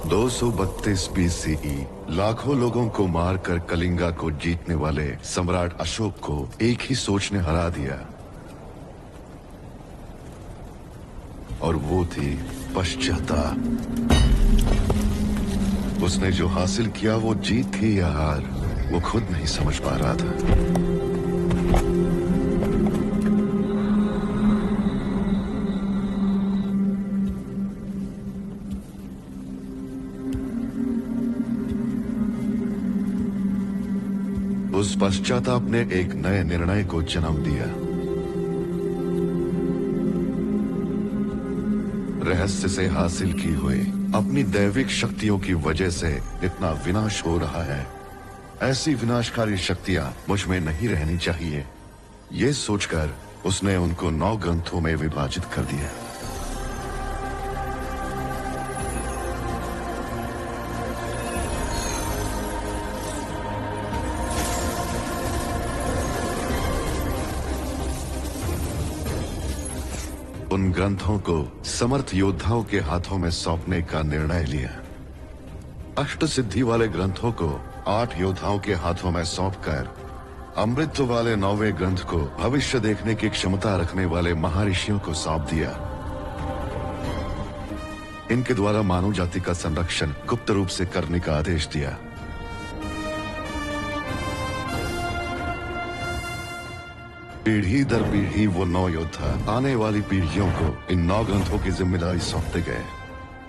232 BCE लाखों लोगों को मारकर कलिंगा को जीतने वाले सम्राट अशोक को एक ही सोच ने हरा दिया, और वो थी पश्चाताप। उसने जो हासिल किया वो जीत थी या हार, वो खुद नहीं समझ पा रहा था। उस पश्चाताप ने एक नए निर्णय को जन्म दिया। रहस्य से हासिल की हुई अपनी दैविक शक्तियों की वजह से इतना विनाश हो रहा है, ऐसी विनाशकारी शक्तियां मुझ में नहीं रहनी चाहिए। ये सोचकर उसने उनको 9 ग्रंथों में विभाजित कर दिया। उन ग्रंथों को समर्थ योद्धाओं के हाथों में सौंपने का निर्णय लिया। अष्ट सिद्धि वाले ग्रंथों को 8 योद्धाओं के हाथों में सौंपकर अमृत वाले 9वें ग्रंथ को भविष्य देखने की क्षमता रखने वाले महर्षियों को सौंप दिया। इनके द्वारा मानव जाति का संरक्षण गुप्त रूप से करने का आदेश दिया। पीढ़ी दर पीढ़ी वो 9 योद्धा आने वाली पीढ़ियों को इन 9 ग्रंथों की जिम्मेदारी सौंपते गए।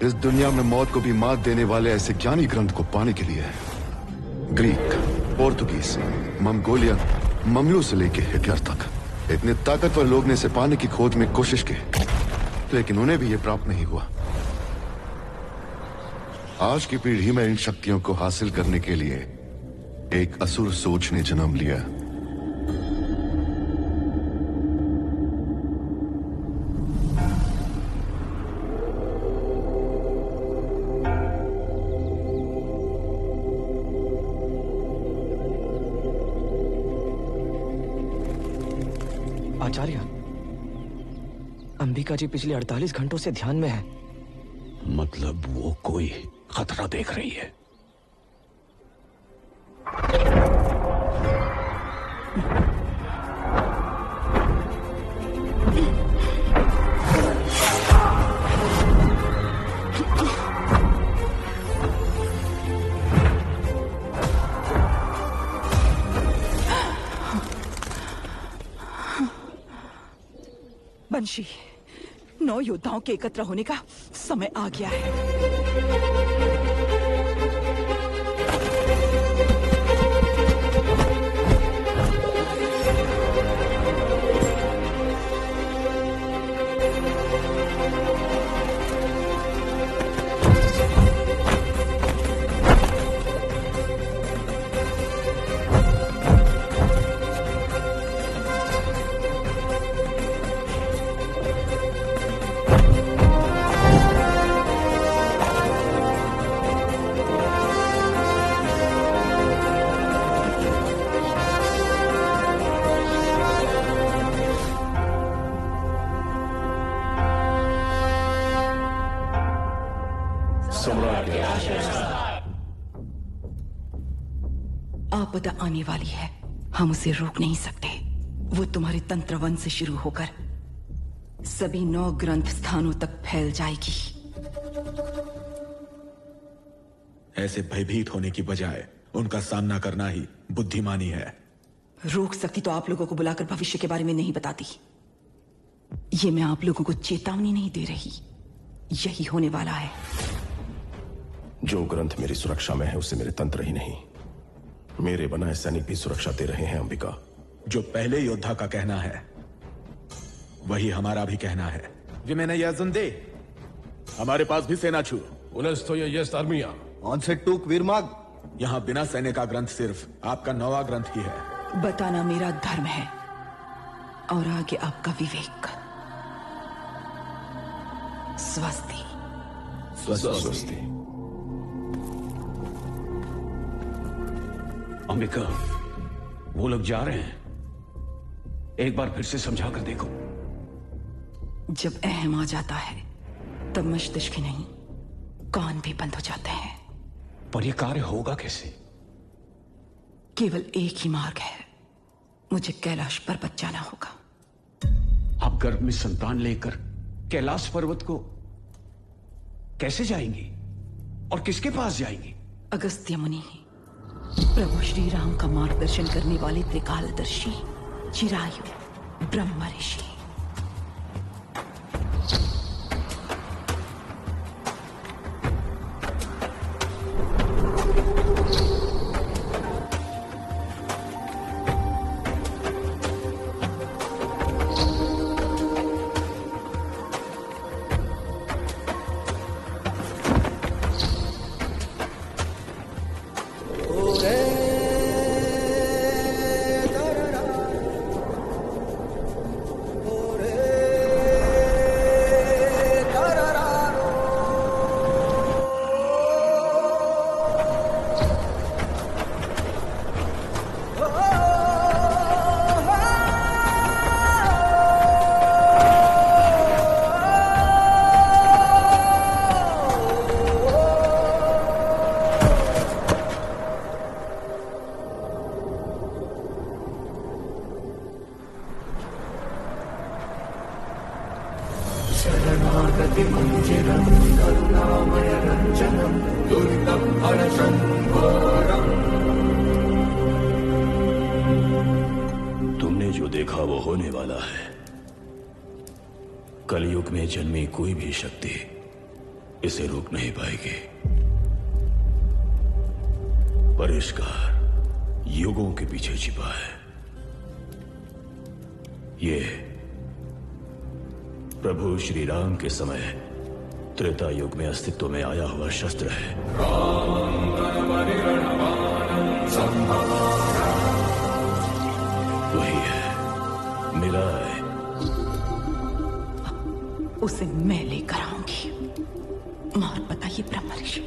इस दुनिया में मौत को भी मात देने वाले ऐसे ज्ञानी ग्रंथ को पाने के लिए ग्रीक, पोर्तुगीज, मंगोलियन, ममलू से लेके हिटलर तक इतने ताकतवर लोग ने इसे पाने की खोज में कोशिश की, लेकिन उन्हें भी ये प्राप्त नहीं हुआ। आज की पीढ़ी में इन शक्तियों को हासिल करने के लिए एक असुर सोच ने जन्म लिया। आचार्य, अंबिका जी पिछले 48 घंटों से ध्यान में है। मतलब वो कोई खतरा देख रही है। बंशी, 9 योद्धाओं के एकत्र होने का समय आ गया है। आपदा आने वाली है, हम उसे रोक नहीं सकते। वो तुम्हारे तंत्रवन से शुरू होकर सभी 9 ग्रंथ स्थानों तक फैल जाएगी। ऐसे भयभीत होने की बजाय उनका सामना करना ही बुद्धिमानी है। रोक सकती तो आप लोगों को बुलाकर भविष्य के बारे में नहीं बताती। ये मैं आप लोगों को चेतावनी नहीं दे रही, यही होने वाला है। जो ग्रंथ मेरी सुरक्षा में है उसे मेरे तंत्र ही नहीं, मेरे बनाए सैनिक भी सुरक्षा दे रहे हैं। अंबिका, जो पहले योद्धा का कहना है वही हमारा भी कहना है। Vimena Yazunde, हमारे पास भी सेना छू। यहाँ बिना सैन्य का ग्रंथ सिर्फ आपका 9वां ग्रंथ ही है। बताना मेरा धर्म है और आगे आपका विवेक। स्वस्ति। स्वस्ति। अंबिका, वो लोग जा रहे हैं, एक बार फिर से समझा कर देखो। जब अहम आ जाता है तब मस्तिष्क ही नहीं कान भी बंद हो जाते हैं। पर यह कार्य होगा कैसे? केवल एक ही मार्ग है, मुझे कैलाश पर्वत जाना होगा। आप गर्भ में संतान लेकर कैलाश पर्वत को कैसे जाएंगी और किसके पास जाएंगी? अगस्त्य मुनि, प्रभु श्री राम का मार्गदर्शन करने वाले त्रिकालदर्शी चिरायु ब्रह्म ऋषि। तुमने जो देखा वो होने वाला है। कलयुग में जन्मी कोई भी शक्ति इसे रोक नहीं पाएगी। परिष्कार युगों के पीछे छिपा है। ये प्रभु श्री राम के समय त्रेता युग में अस्तित्व में आया हुआ शस्त्र है। वही है, मेरा है। उसे मैं लेकर आऊंगी। मार्ग बताइए ब्रह्म ऋषि।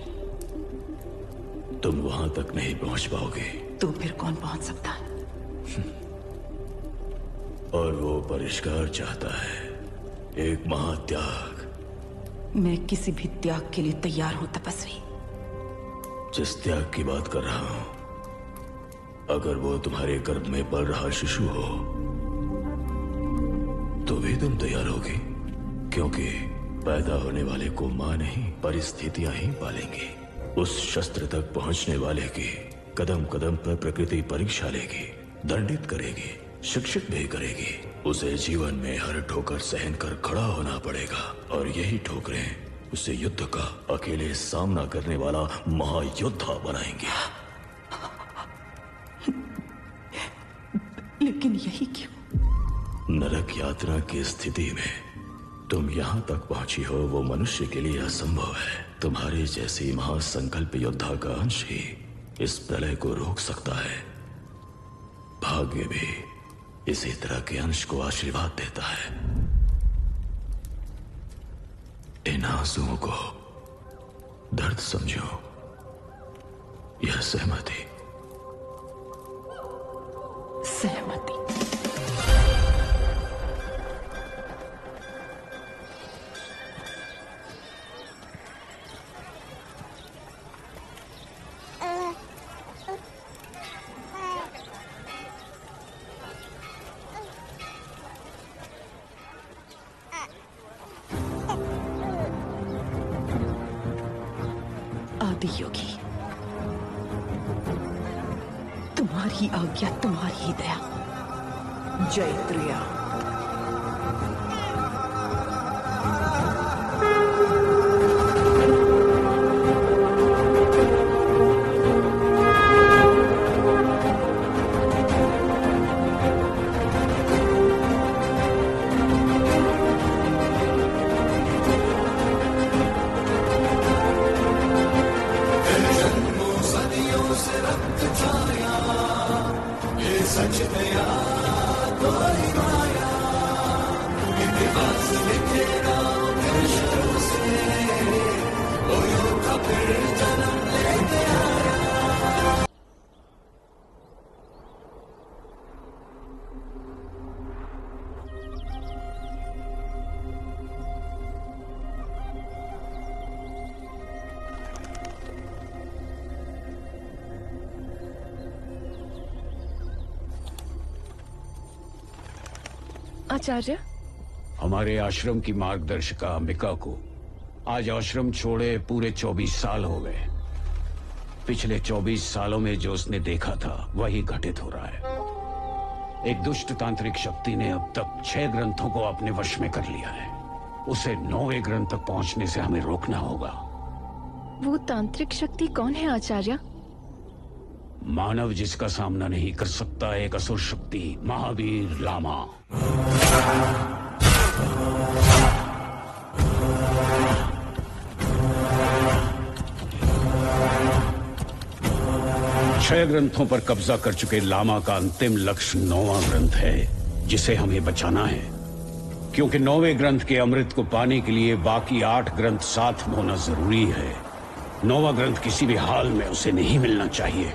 तुम वहां तक नहीं पहुंच पाओगे। तो फिर कौन पहुंच सकता है? और वो परिष्कार चाहता है, एक महात्याग। मैं किसी भी त्याग के लिए तैयार हूं तपस्वी। जिस त्याग की बात कर रहा हूं, अगर वो तुम्हारे गर्भ में पल रहा शिशु हो तो भी तुम तैयार होगी, क्योंकि पैदा होने वाले को मां नहीं परिस्थितियां ही पालेंगी। उस शस्त्र तक पहुंचने वाले की कदम कदम पर प्रकृति परीक्षा लेगी, दंडित करेगी, शिक्षित भी करेगी। उसे जीवन में हर ठोकर सहन कर खड़ा होना पड़ेगा, और यही ठोकरें उसे युद्ध का अकेले सामना करने वाला महायोद्धा बनाएंगे। लेकिन यही क्यों? नरक यात्रा की स्थिति में तुम यहां तक पहुंची हो, वो मनुष्य के लिए असंभव है। तुम्हारे जैसी महासंकल्प योद्धा का अंश ही इस प्रलय को रोक सकता है। भाग्य भी इसी तरह के अंश को आशीर्वाद देता है। इन आंसुओं को दर्द समझो, यह सहमति। सहमति। आदि योगी, तुम्हारी आज्ञा, तुम्हारी ही दया। जय त्रिया। सच गया कोई माया। आचार्य, हमारे आश्रम की मार्गदर्शिका अंबिका को आज आश्रम छोड़े पूरे 24 साल हो गए। पिछले 24 सालों में जो उसने देखा था वही घटित हो रहा है। एक दुष्ट तांत्रिक शक्ति ने अब तक 6 ग्रंथों को अपने वश में कर लिया है। उसे 9वें ग्रंथ तक पहुंचने से हमें रोकना होगा। वो तांत्रिक शक्ति कौन है आचार्य? मानव जिसका सामना नहीं कर सकता एक असुर शक्ति, महावीर लामा। छह ग्रंथों पर कब्जा कर चुके लामा का अंतिम लक्ष्य 9वां ग्रंथ है, जिसे हमें बचाना है। क्योंकि 9वें ग्रंथ के अमृत को पाने के लिए बाकी 8 ग्रंथ साथ में होना जरूरी है। 9वां ग्रंथ किसी भी हाल में उसे नहीं मिलना चाहिए।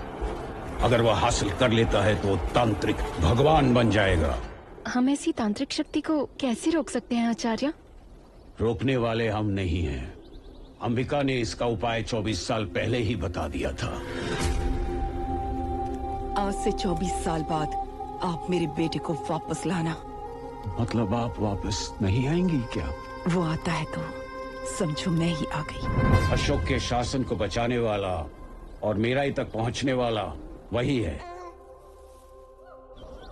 अगर वह हासिल कर लेता है तो तांत्रिक भगवान बन जाएगा। हम ऐसी तांत्रिक शक्ति को कैसे रोक सकते हैं आचार्य? रोकने वाले हम नहीं हैं। अंबिका ने इसका उपाय 24 साल पहले ही बता दिया था। आज से 24 साल बाद आप मेरे बेटे को वापस लाना। मतलब आप वापस नहीं आएंगी क्या? वो आता है तो समझो मैं ही आ गई। अशोक के शासन को बचाने वाला और मेराई तक पहुंचने वाला वही है।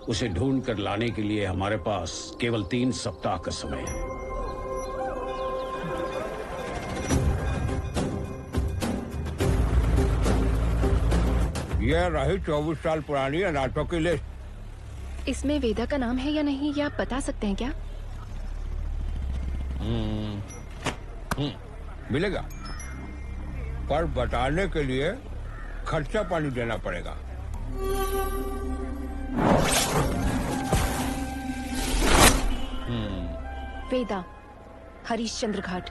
उसे ढूंढ कर लाने के लिए हमारे पास केवल 3 सप्ताह का समय है। यह रही 24 साल पुरानी अनाथों की लिस्ट। इसमें वेदा का नाम है या नहीं, ये आप बता सकते हैं क्या? मिलेगा, पर बताने के लिए खर्चा पानी देना पड़ेगा। वेदा, हरिश्चंद्र घाट।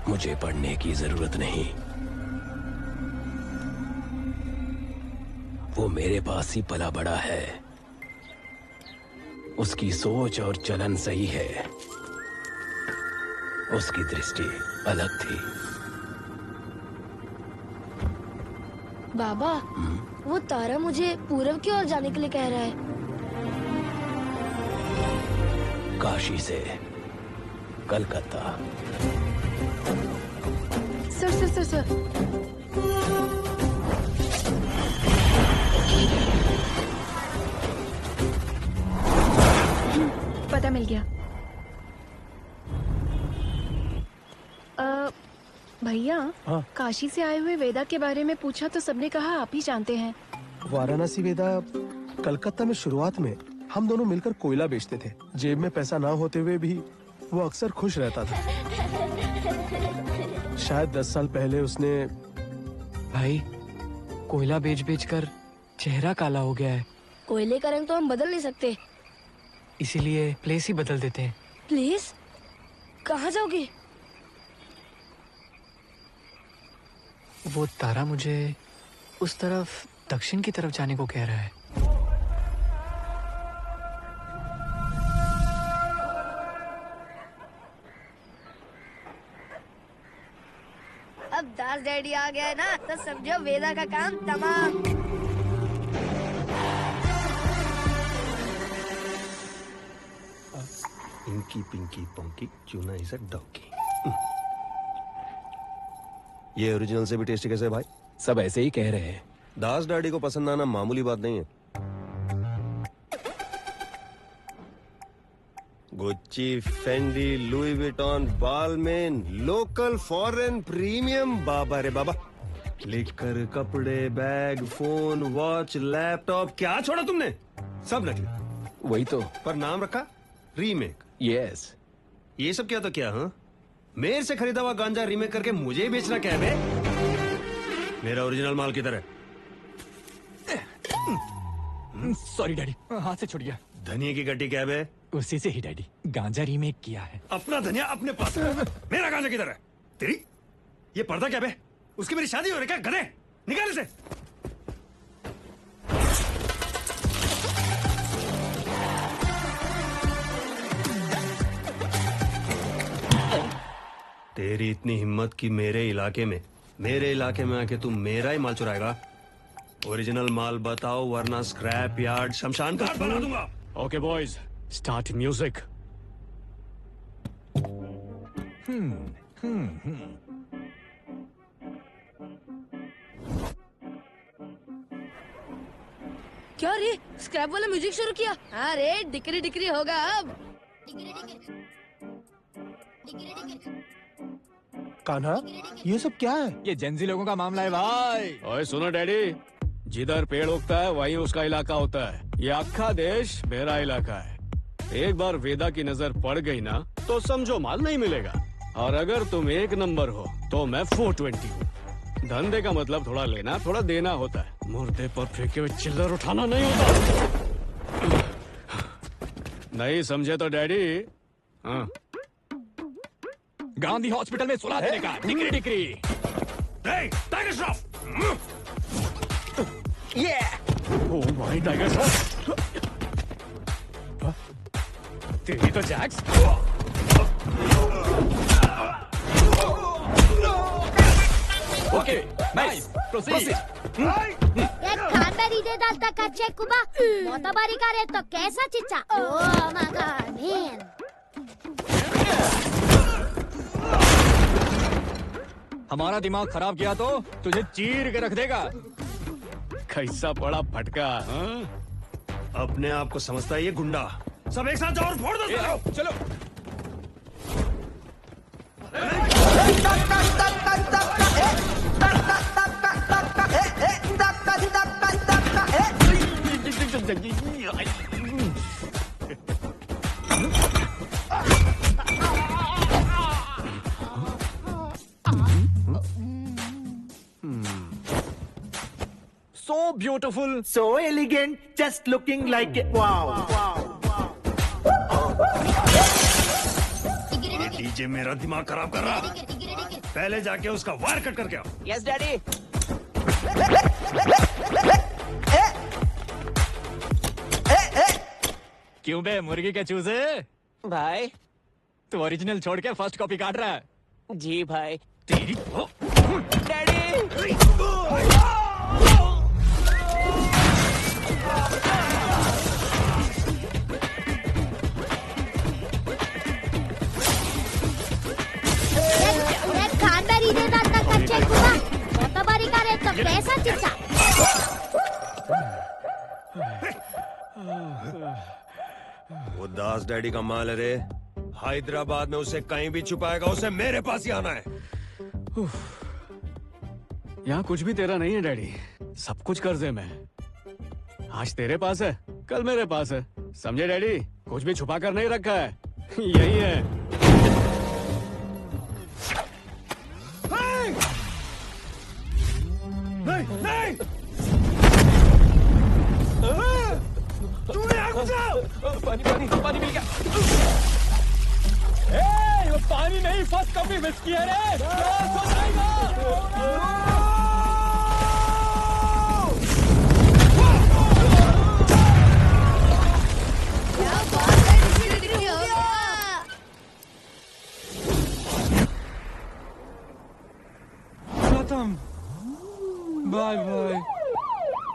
मुझे पढ़ने की जरूरत नहीं, वो मेरे पास ही पला बड़ा है। उसकी सोच और चलन सही है, उसकी दृष्टि अलग थी। बाबा, वो तारा मुझे पूरब की ओर जाने के लिए कह रहा है। काशी से Calcutta. Sir sir sir sir, पता मिल गया। भैया, काशी से आए हुए वेदा के बारे में पूछा तो सबने कहा आप ही जानते हैं। वाराणसी वेदा कलकत्ता में शुरुआत में हम दोनों मिलकर कोयला बेचते थे। जेब में पैसा ना होते हुए भी वो अक्सर खुश रहता था। शायद 10 साल पहले उसने भाई, कोयला बेच बेच कर चेहरा काला हो गया है। कोयले का रंग तो हम बदल नहीं सकते, इसीलिए प्लेस ही बदल देते हैं। प्लीज, कहाँ जाओगे? वो तारा मुझे उस तरफ, दक्षिण की तरफ जाने को कह रहा है। अब दास डैडी आ गया है ना, तो समझो वेदा का काम तमाम। इंकी पिंकी पोंकी चूना इज अ डॉगी। ये ओरिजिनल से भी टेस्टी कैसे है भाई? सब ऐसे ही कह रहे हैं। दास डैडी को पसंद आना मामूली बात नहीं है। Gucci, Fendi, Louis Vuitton, Balmain, local, foreign, premium, बाबा रे बाबा। लिकर, कपड़े, बैग, फोन, वॉच, लैपटॉप, क्या छोड़ा तुमने? सब नकली। वही तो। पर नाम रखा रीमेक। यस। ये सब क्या तो क्या? हाँ, मेरे से खरीदा हुआ गांजा रीमेक करके मुझे ही बेचना क्या है बे? मेरा ओरिजिनल माल किधर है? सॉरी डैडी, हाथ से छूट गया। धनिया की गड्डी क्या बे? उसी से ही डैडी, गांजा रीमेक किया है। अपना धनिया अपने पास है। मेरा गांजा किधर है? तेरी ये पर्दा क्या बे? उसकी मेरी शादी हो रही क्या? गधे, निकाल इसे। तेरी इतनी हिम्मत कि मेरे इलाके में आके तू मेरा ही माल चुराएगा? ओरिजिनल माल बताओ वरना स्क्रैप यार्ड शमशान घाट बना दूंगा। Okay boys, start music. क्या रे, स्क्रैप वाला म्यूजिक शुरू किया? हाँ रे, डिकरी डिकरी होगा अब। कान्हा, ये सब क्या है? ये जेंजी लोगों का मामला है भाई। ओए सुनो डैडी, जिधर पेड़ उगता है वहीं उसका इलाका होता है। ये अक्खा देश मेरा इलाका है। एक बार वेदा की नजर पड़ गई ना तो समझो माल नहीं मिलेगा। और अगर तुम 1 नंबर हो तो मैं 420 हूँ। धंधे का मतलब थोड़ा लेना थोड़ा देना होता है। मुर्दे पर फेंके हुए चिल्लर उठाना नहीं होता। नहीं समझे तो डैडी? हाँ, गांधी हॉस्पिटल में सुला देने का। Degree degree. Tiger Shroff. Oh my Tiger Shroff. तेरी तो जैक्स। Okay, nice, proceed. खानदारी दाता का चेक कुबा मोतबारी करे तो कैसा चिच्चा? Oh my god man. हमारा दिमाग खराब किया तो तुझे चीर के रख देगा। कैसा बड़ा फटका। हाँ? अपने आप को समझता है ये गुंडा। सब एक साथ जाओ और फोड़ दो। चलो। So beautiful, so elegant, just looking like it. Wow. DJ मेरा दिमाग खराब कर रहा। पहले जाके उसका वायर कट करके आओ। Yes, daddy. क्यों बे मुर्गी के चूजे? भाई, तू ओरिजिनल छोड़ के फर्स्ट कॉपी काट रहा है। जी भाई। तेरी डैडी। खानदारी दाता का चेक कुबा मोतबारी करे तो कैसा चिच्चा? वो दास डैडी का माल है रे। हैदराबाद में उसे कहीं भी छुपाएगा, उसे मेरे पास ही आना है। यहाँ कुछ भी तेरा नहीं है डैडी, सब कुछ कर्जे में। आज तेरे पास है, कल मेरे पास है। समझे डैडी? कुछ भी छुपा कर नहीं रखा है। यही है। नहीं! तूने आग बुझाओ! पानी मिल गया। वो पानी नहीं, फर्स्ट कॉपी मिस किया रे। खत्म। बाय बाय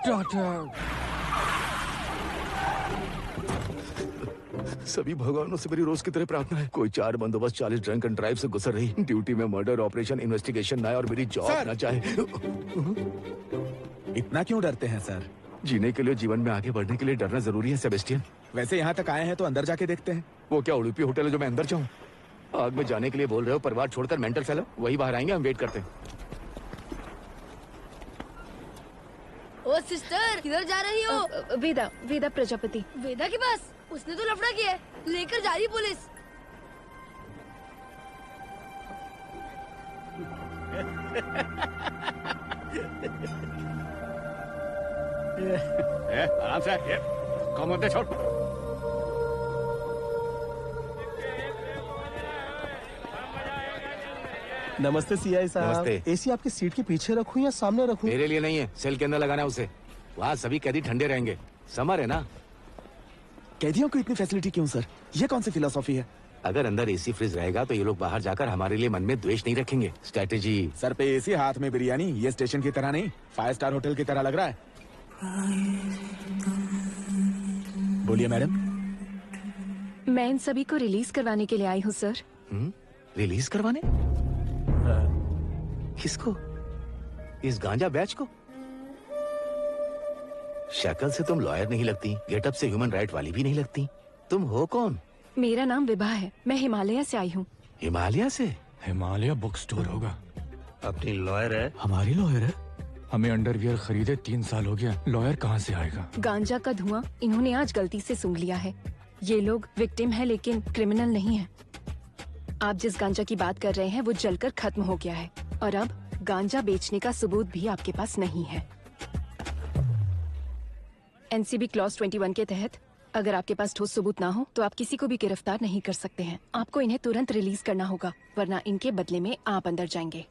टाटा। सभी भगवानों से मेरी रोज की तरह प्रार्थना है। कोई 4 बंदोबस्त 40 ड्रंक एंड ड्राइव से गुजर रही ड्यूटी में मर्डर ऑपरेशन इन्वेस्टिगेशन ना और मेरी जॉब ना चाहे। इतना क्यों डरते हैं सर? जीने के लिए, जीवन में आगे बढ़ने के लिए डरना जरूरी है सेबेस्टियन। वैसे यहाँ तक आए हैं तो अंदर जाके देखते हैं। वो क्या उड़ूपी होटल है जो मैं अंदर जाऊँ? आग में जाने के लिए बोल रहे हो? परिवार छोड़कर मेंटल फेलो वही बाहर आएंगे, हम वेट करते हैं। ओ सिस्टर, किधर जा रही हो? वेदा प्रजापति। वेदा के पास? उसने तो लफड़ा किया है, लेकर जा रही पुलिस। आराम से। कम होते छोड़। नमस्ते सीआई साहब। नमस्ते। एसी आपकी सीट के पीछे रखूं या सामने रखूं? मेरे लिए नहीं है, सेल के अंदर लगाना है उसे। वहाँ सभी कैदी ठंडे रहेंगे। समर है ना? कैदियों को इतनी फैसिलिटी क्यों सर? ये कौन सी फिलोसॉफी है? अगर अंदर एसी फ्रिज रहेगा तो ये लोग बाहर जाकर हमारे लिए मन में द्वेष नहीं रखेंगे। स्ट्रेटेजी। सर पे एसी, हाथ में बिरयानी, ये स्टेशन की तरह नहीं, 5 स्टार होटल की तरह लग रहा है। बोलिए मैडम। मैं इन सभी को रिलीज करवाने के लिए आई हूँ सर। रिलीज करवाने? किसको? इस गांजा बैच को? शक्ल से तुम लॉयर नहीं लगती, गेटअप से ह्यूमन राइट वाली भी नहीं लगती। तुम हो कौन? मेरा नाम विभा है, मैं हिमालय से आई हूँ। हिमालय से? हिमालय बुक स्टोर होगा। अपनी लॉयर है? हमारी लॉयर है। हमें अंडरवियर खरीदे 3 साल हो गया, लॉयर कहाँ से आएगा? गांजा का धुआं इन्होंने आज गलती से सूंघ लिया है। ये लोग विक्टिम है लेकिन क्रिमिनल नहीं है। आप जिस गांजा की बात कर रहे हैं वो जलकर खत्म हो गया है और अब गांजा बेचने का सबूत भी आपके पास नहीं है। एनसीबी क्लॉज 21 के तहत अगर आपके पास ठोस सबूत ना हो तो आप किसी को भी गिरफ्तार नहीं कर सकते हैं। आपको इन्हें तुरंत रिलीज करना होगा वरना इनके बदले में आप अंदर जाएंगे।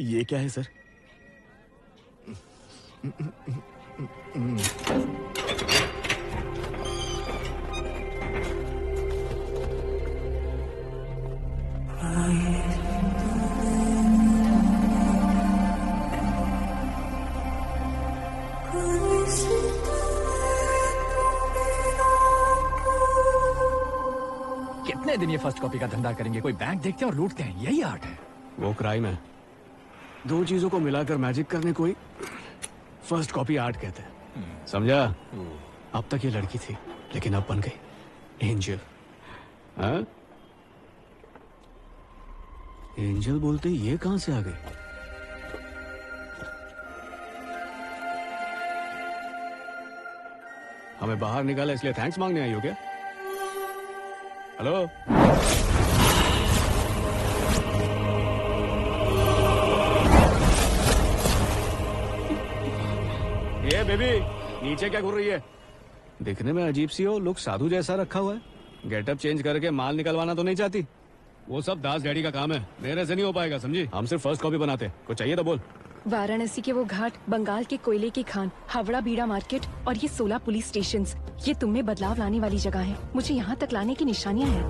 ये क्या है सर? कितने दिन ये फर्स्ट कॉपी का धंधा करेंगे? कोई बैंक देखते हैं और लूटते हैं, यही आर्ट है। वो क्राइम है। 2 चीजों को मिलाकर मैजिक करने को ही फर्स्ट कॉपी आर्ट कहते हैं, समझा? अब तक ये लड़की थी लेकिन अब बन गई एंजल। हाँ? एंजल बोलते ये कहां से आ गई? हमें बाहर निकाला इसलिए थैंक्स मांगने आई हो क्या? हेलो? ये बेबी नीचे क्या घूर रही है? दिखने में अजीब सी हो, लुक साधु जैसा रखा हुआ है। गेटअप चेंज करके माल निकलवाना तो नहीं चाहती? वो सब दास डैडी का काम है, मेरे से नहीं हो पाएगा, समझी? हम सिर्फ फर्स्ट कॉपी बनाते। कुछ चाहिए तो बोल। वाराणसी के वो घाट, बंगाल के कोयले की खान, हावड़ा बीड़ा मार्केट और ये 16 पुलिस स्टेशंस, ये तुम में बदलाव लाने वाली जगह है। मुझे यहाँ तक लाने की निशानियाँ हैं।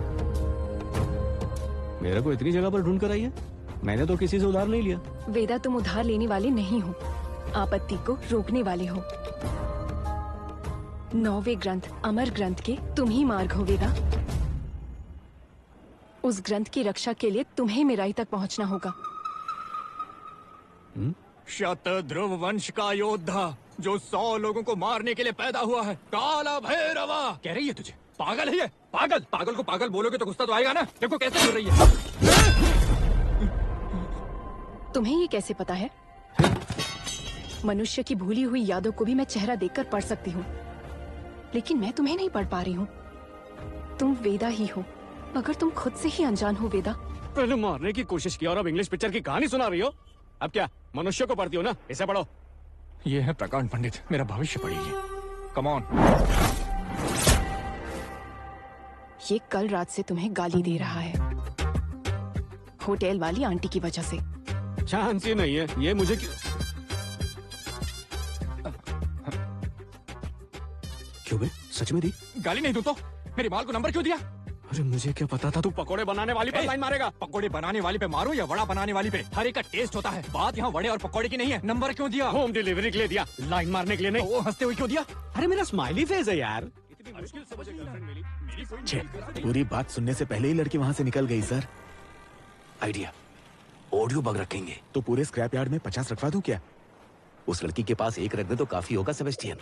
मेरे को इतनी जगह पर ढूंढ कर आई है? मैंने तो किसी से उधार नहीं लिया। वेदा, तुम उधार लेने वाले नहीं हो, आपत्ति को रोकने वाले हो। 9वें ग्रंथ अमर ग्रंथ के तुम ही मार्ग हो वेदा। उस ग्रंथ की रक्षा के लिए तुम्हें मेराई तक पहुंचना होगा। शतध्रुव वंश का योद्धा जो 100 लोगों को मारने के लिए पैदा हुआ है, काला भैरवा। कह रही है तुझे पागल है ये? पागल? पागल को पागल बोलोगे तो गुस्सा तो आएगा ना? देखो कैसे बोल रही है। तुम्हें ये कैसे पता है? मनुष्य की भूली हुई यादों को भी मैं चेहरा देखकर पढ़ सकती हूँ, लेकिन मैं तुम्हें नहीं पढ़ पा रही हूँ। तुम वेदा ही हो, मगर तुम खुद से ही अनजान हो वेदा। पहले मारने की कोशिश की और अब इंग्लिश पिक्चर की कहानी सुना रही हो। अब क्या मनुष्य को पढ़ती हो ना? इसे पढ़ो। ये है प्रकांड पंडित, मेरा भविष्य पढ़िए। Come on. ये कल रात से तुम्हें गाली दे रहा है, होटल वाली आंटी की वजह से। चांस ही नहीं है ये मुझे क्यों बे? सच में दी? गाली नहीं दूं तो मेरी माल को नंबर क्यों दिया? अरे मुझे क्या पता था तू पकोड़े बनाने वाली पे लाइन मारेगा। पकोड़े बनाने वाली पे मारो या वड़ा बनाने वाली पे, हर एक का टेस्ट होता है। बात यहाँ वड़े और पकोड़े की नहीं है। नंबर क्यों दिया? होम डिलीवरी के लिए दिया, लाइन मारने के लिए नहीं। वो हंसते हुए क्यों दिया? अरे मेरा स्माइली फेस है यार। पूरी बात सुनने से पहले ही लड़की वहाँ से निकल गई सर। आइडिया, ऑडियो बग रखेंगे तो पूरे स्क्रैप यार्ड में 50 रखवा दूं क्या? उस लड़की के पास एक रख दे तो काफी होगा सेबेस्टियन।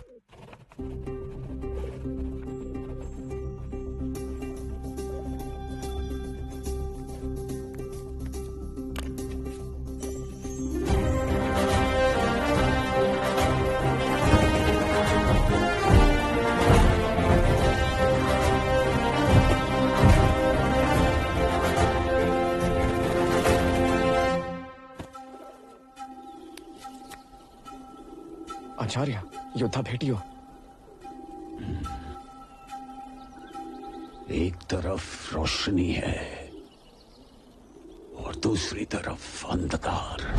आचार्य, योद्धा भेटियो। एक तरफ रोशनी है और दूसरी तरफ अंधकार।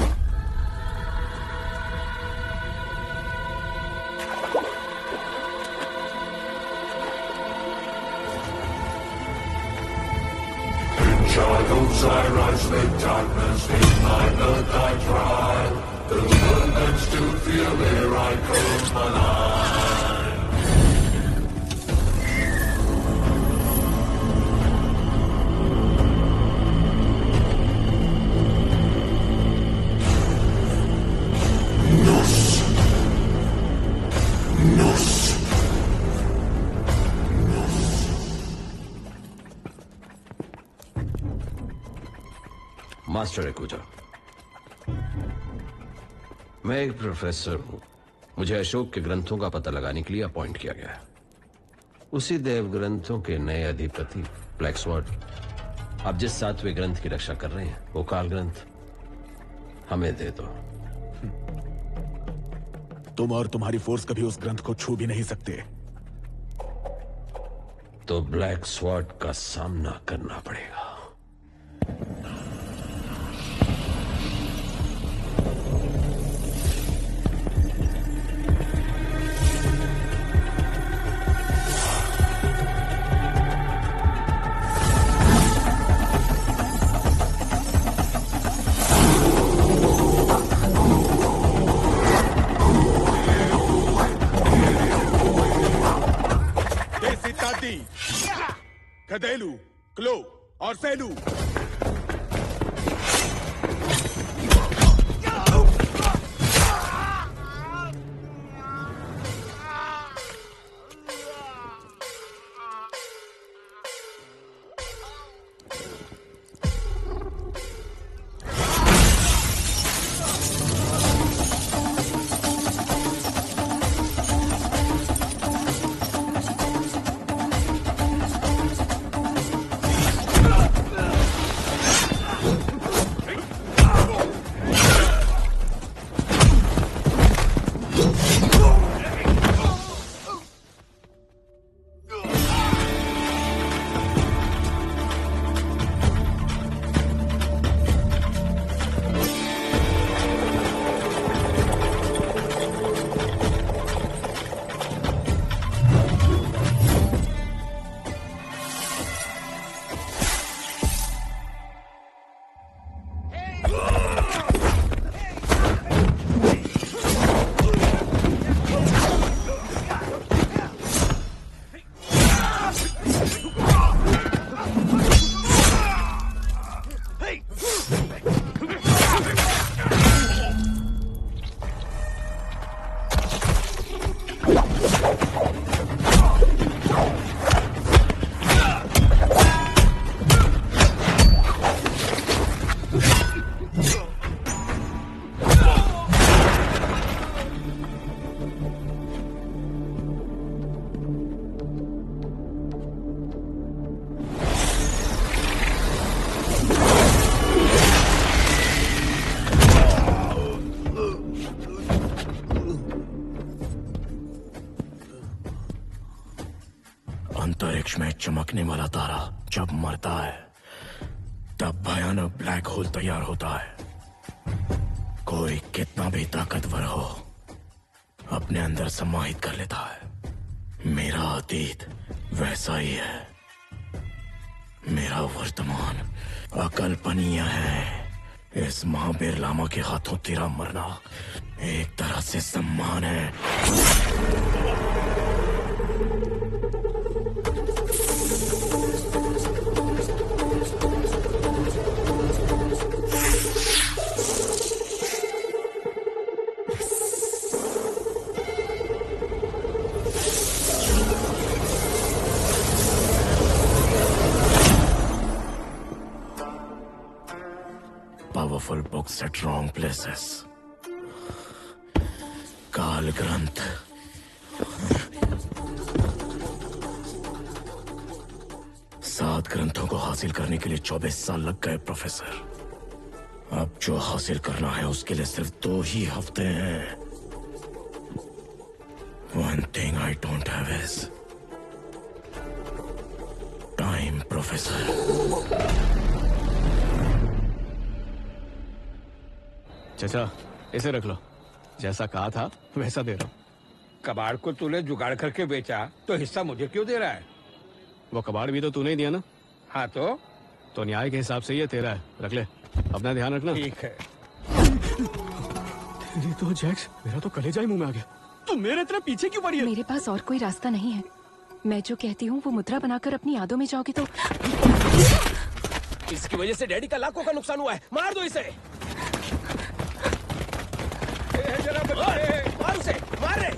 Shadows I rise, make darkness in my blood I try. The movements to feel where I come alive. Nos. Nos. Master एकूजा, मैं एक प्रोफेसर हूं। मुझे अशोक के ग्रंथों का पता लगाने के लिए अपॉइंट किया गया है। उसी देव ग्रंथों के नए अधिपति ब्लैक स्वॉर्ड आप जिस 7वें ग्रंथ की रक्षा कर रहे हैं, वो काल ग्रंथ हमें दे दो। तुम और तुम्हारी फोर्स कभी उस ग्रंथ को छू भी नहीं सकते। तो ब्लैक स्वॉर्ड का सामना करना पड़ेगा। खदेलू, क्लो और सेलू। अंतरिक्ष में चमकने वाला तारा जब मरता है, तब भयानक ब्लैक होल तैयार होता है। कोई कितना भी ताकतवर हो, अपने अंदर समाहित कर लेता है। मेरा अतीत वैसा ही है, मेरा वर्तमान अकल्पनीय है। इस महावीर लामा के हाथों तेरा मरना एक तरह से सम्मान है। Powerful books at wrong places. काल ग्रंथ। सात ग्रंथों को हासिल करने के लिए 24 साल लग गए प्रोफेसर। अब जो हासिल करना है उसके लिए सिर्फ 2 ही हफ्ते हैं। One thing I don't have is time, professor. चाचा, इसे रख लो। जैसा कहा था वैसा दे रहा हूँ। कबाड़ को तूने जुगाड़ करके बेचा तो हिस्सा मुझे क्यों दे रहा है? वो कबाड़ भी तो तूने ही दिया ना। हाँ तो तो न्याय के हिसाब से ये तेरा है, रख ले, अपना ध्यान रखना। ठीक है। तेरी तो जैक्स, मेरा तो कलेजा ही मुंह में आ गया। तू मेरे तरह पीछे क्यों पड़ी है? मेरे पास और कोई रास्ता नहीं है। मैं जो कहती हूँ वो मुद्रा बनाकर अपनी यादों में जाओगी तो इसकी वजह से डैडी का लाखों का नुकसान हुआ है। मार दो इसे। मार उसे, मार रे।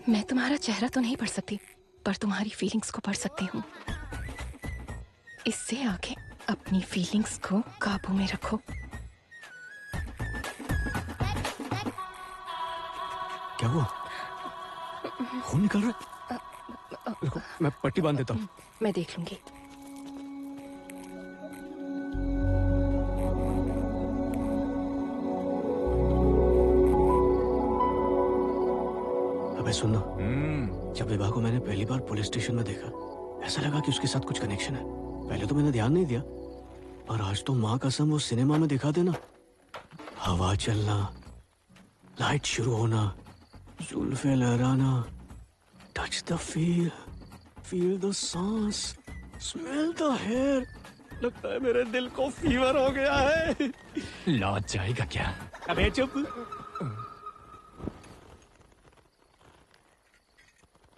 मैं तुम्हारा चेहरा तो नहीं पढ़ सकती, पर तुम्हारी फीलिंग्स को पढ़ सकती हूँ। इससे आगे अपनी फीलिंग्स को काबू में रखो। क्या हुआ? खून निकल रहा है? रुको, मैं पट्टी बांध देता हूँ। मैं देख लूंगी। अबे सुनो, जब विभा को मैंने पहली बार पुलिस स्टेशन में देखा, ऐसा लगा कि उसके साथ कुछ कनेक्शन है। पहले तो मैंने ध्यान नहीं दिया, और आज तो माँ कसम वो सिनेमा में दिखा देना, हवा चलना, लाइट शुरू होना, जुल्फे लहराना, टच द फील द सांस, स्मेल द हेयर। लगता है मेरे दिल को फीवर हो गया है। लौट जाएगा क्या? अबे चुप।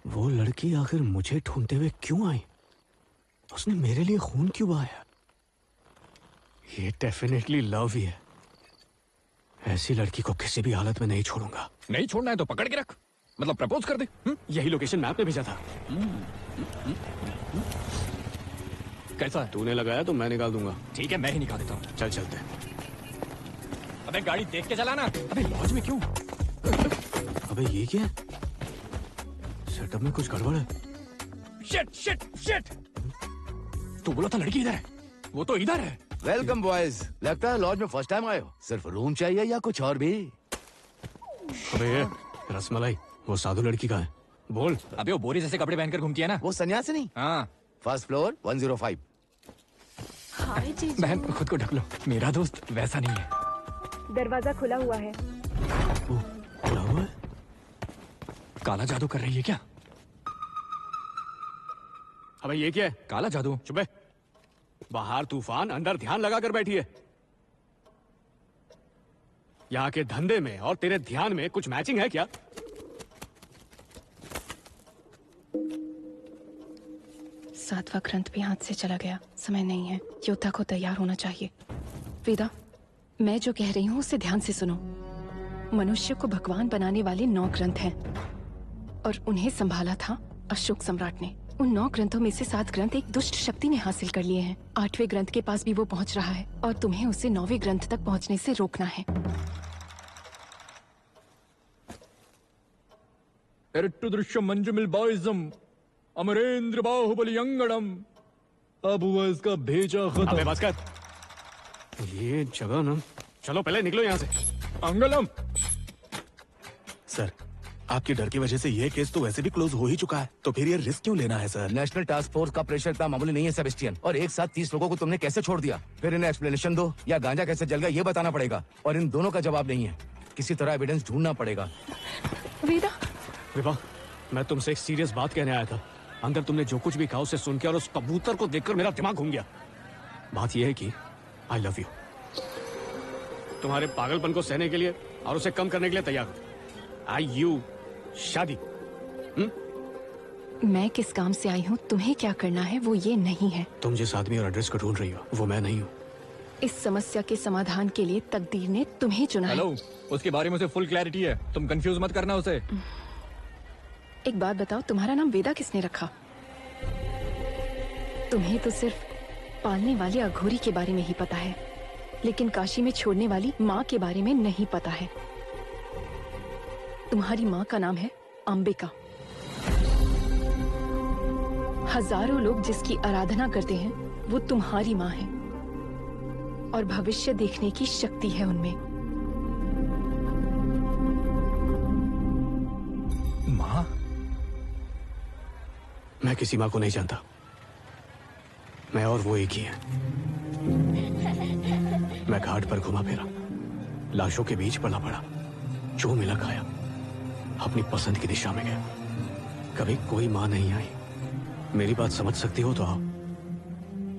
वो लड़की आखिर मुझे ढूंढते हुए क्यों आई? उसने मेरे लिए खून क्यों बहाया? ये डेफिनेटली लव ही है। ऐसी लड़की को किसी भी हालत में नहीं छोड़ूंगा। नहीं छोड़ना है तो पकड़ के रख, मतलब प्रपोज कर दे। यही लोकेशन मैप में भेजा था। कैसा है? तूने लगाया तो मैं निकाल दूंगा। ठीक है, मैं ही निकाल देता हूँ। चल चलते हैं। अबे गाड़ी देख के चलाना। अबे लॉज में क्यों? अबे ये क्या है? सेटअप में कुछ गड़बड़ है। Shit shit shit. तू बोला था लड़की इधर है, वो तो इधर है। Welcome boys. लगता है लॉज में फर्स्ट टाइम आए हो। सिर्फ रूम चाहिए या कुछ और भी? अबे ये रसमलाई, वो साधु लड़की का है। बोल। अबे वो बोरी जैसे कपड़े पहनकर घूमती है ना, वो सन्यासिनी। हाँ। First floor 105। हाय जीजू। बहन खुद को ढक लो, मेरा दोस्त वैसा नहीं है। दरवाजा खुला हुआ है। खुला हुआ है? काला जादू कर रही है क्या? अबे ये क्या है? काला जादू। चुप है। बाहर तूफान, अंदर ध्यान लगा कर बैठी है। यहाँ के धंधे में और तेरे ध्यान में कुछ मैचिंग है क्या? सातवां ग्रंथ भी हाथ से चला गया। समय नहीं है, योद्धा को तैयार होना चाहिए। वेदा, मैं जो कह रही हूँ उसे ध्यान से सुनो। मनुष्य को भगवान बनाने वाले 9 ग्रंथ हैं, और उन्हें संभाला था अशोक सम्राट ने। उन 9 ग्रंथों में से 7 ग्रंथ एक दुष्ट शक्ति ने हासिल कर लिए हैं। 8वें ग्रंथ के पास भी वो पहुंच रहा है, और तुम्हें उसे 9वें ग्रंथ तक पहुंचने से रोकना है। एरट्टु दृश्य मंजुमिल बॉयज़म, अमरेंद्र बाहुबली अंगड़म। अब हुआ इसका भेजा खत्म। अबे बस कर। ये जगह ना, चलो पहले निकलो यहाँ से। अंगलम। सर, आपके डर की वजह से ये केस तो वैसे भी क्लोज हो ही चुका है, तो फिर ये रिस्क क्यों लेना है सर? नेशनल टास्क फोर्स का प्रेशर इतना मामूली नहीं है सेबेस्टियन। और एक साथ 30 लोगों को तुमने कैसे छोड़ दिया? फिर इन्हें एक्सप्लेनेशन दो, या गांजा कैसे जल गया ये बताना पड़ेगा। और इन दोनों का जवाब नहीं है, किसी तरह एविडेंस ढूंढना पड़ेगा। वेदा। विभा, मैं तुमसे एक सीरियस बात कहने आया था। अंदर तुमने जो कुछ भी कहा उसे सुन के और उस कबूतर को देखकर मेरा दिमाग घूम गया। बात यह है कि आई लव यू। तुम्हारे पागलपन को सहने के लिए और उसे कम करने के लिए तैयार हूं। आई यू शादी। मैं किस काम से आई हूँ, तुम्हें क्या करना है वो ये नहीं है। तुम जिस आदमी और एड्रेस को ढूंढ रही हो वो मैं नहीं हूँ। इस समस्या के समाधान के लिए तकदीर ने तुम्हें चुना है। हेलो, उसके बारे में उसे फुल क्लैरिटी है, तुम कंफ्यूज मत करना उसे। एक बात बताओ, तुम्हारा नाम वेदा किसने रखा? तुम्हें तो सिर्फ पालने वाले अघोरी के बारे में ही पता है, लेकिन काशी में छोड़ने वाली माँ के बारे में नहीं पता है। तुम्हारी माँ का नाम है अंबिका। हजारों लोग जिसकी आराधना करते हैं वो तुम्हारी माँ है। और भविष्य देखने की शक्ति है उनमें। माँ? मैं किसी माँ को नहीं जानता। मैं और वो एक ही हैं। मैं घाट पर घुमा फिरा, लाशों के बीच पला पड़ा, जो मिला खाया, अपनी पसंद की दिशा में गया। कभी कोई माँ नहीं आई। मेरी बात समझ सकती हो तो आओ,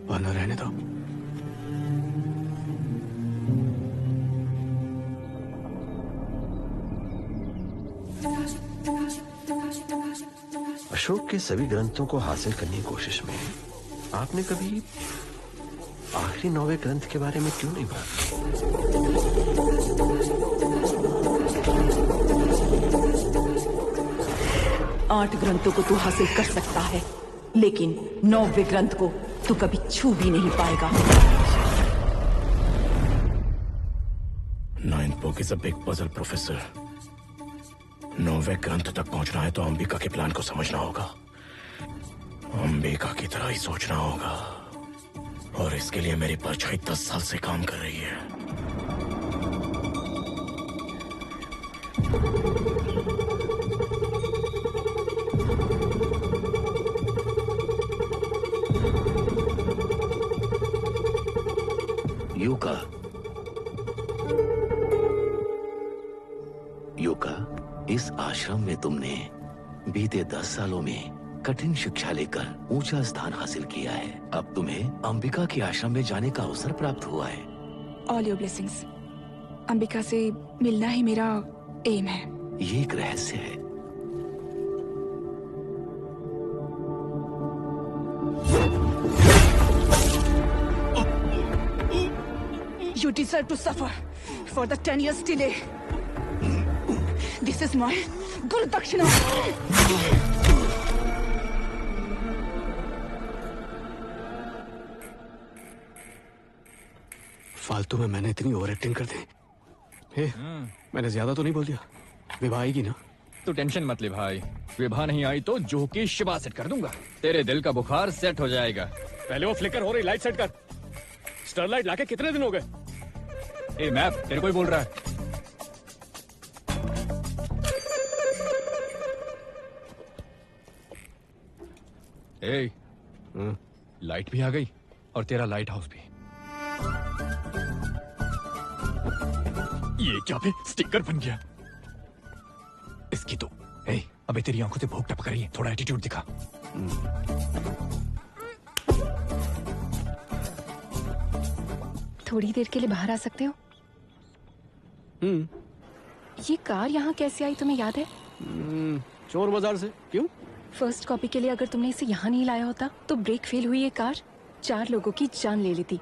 वरना रहने दो। अशोक के सभी ग्रंथों को हासिल करने की कोशिश में आपने कभी आखिरी 9वें ग्रंथ के बारे में क्यों नहीं बात? 8 ग्रंथों को तू हासिल कर सकता है, लेकिन 9वें ग्रंथ को तू कभी छू भी नहीं पाएगा। Ninth book is a big puzzle, professor. 9वें ग्रंथ तक पहुंचना है तो अंबिका के प्लान को समझना होगा। अंबिका की तरह ही सोचना होगा, और इसके लिए मेरी परछाई 10 साल से काम कर रही है। युका, इस आश्रम में तुमने बीते 10 सालों में कठिन शिक्षा लेकर ऊंचा स्थान हासिल किया है। अब तुम्हें अंबिका के आश्रम में जाने का अवसर प्राप्त हुआ है। All your blessings. अंबिका से मिलना ही मेरा एम है। ये एक रहस्य है। You deserve to suffer for the 10 years delay. This is my Guru Dakshina. फालतू में मैंने इतनी ओवर एक्टिंग कर दी। मैंने ज्यादा तो नहीं बोल दिया? विभा आएगी ना? तू टेंशन मत ले भाई, विभा नहीं आई तो जो की शिवा सेट कर दूंगा। तेरे दिल का बुखार सेट हो जाएगा। पहले वो फ्लिकर हो रही लाइट सेट कर। स्टरलाइट लाके कितने दिन हो गए? ए मैप, तेरे को ही बोल रहा है। ए, लाइट भी आ गई और तेरा लाइट हाउस भी। ये क्या बे, स्टिकर बन गया इसकी तो। ए, अबे तेरी आंखों से भूख टपक रही है, थोड़ा एटीट्यूड दिखा। थोड़ी देर के लिए बाहर आ सकते हो? ये कार यहाँ कैसे आई तुम्हें याद है? चोर बाजार से। क्यों? फर्स्ट कॉपी के लिए अगर तुमने इसे यहाँ नहीं लाया होता तो ब्रेक फेल हुई ये कार 4 लोगों की जान ले लेती।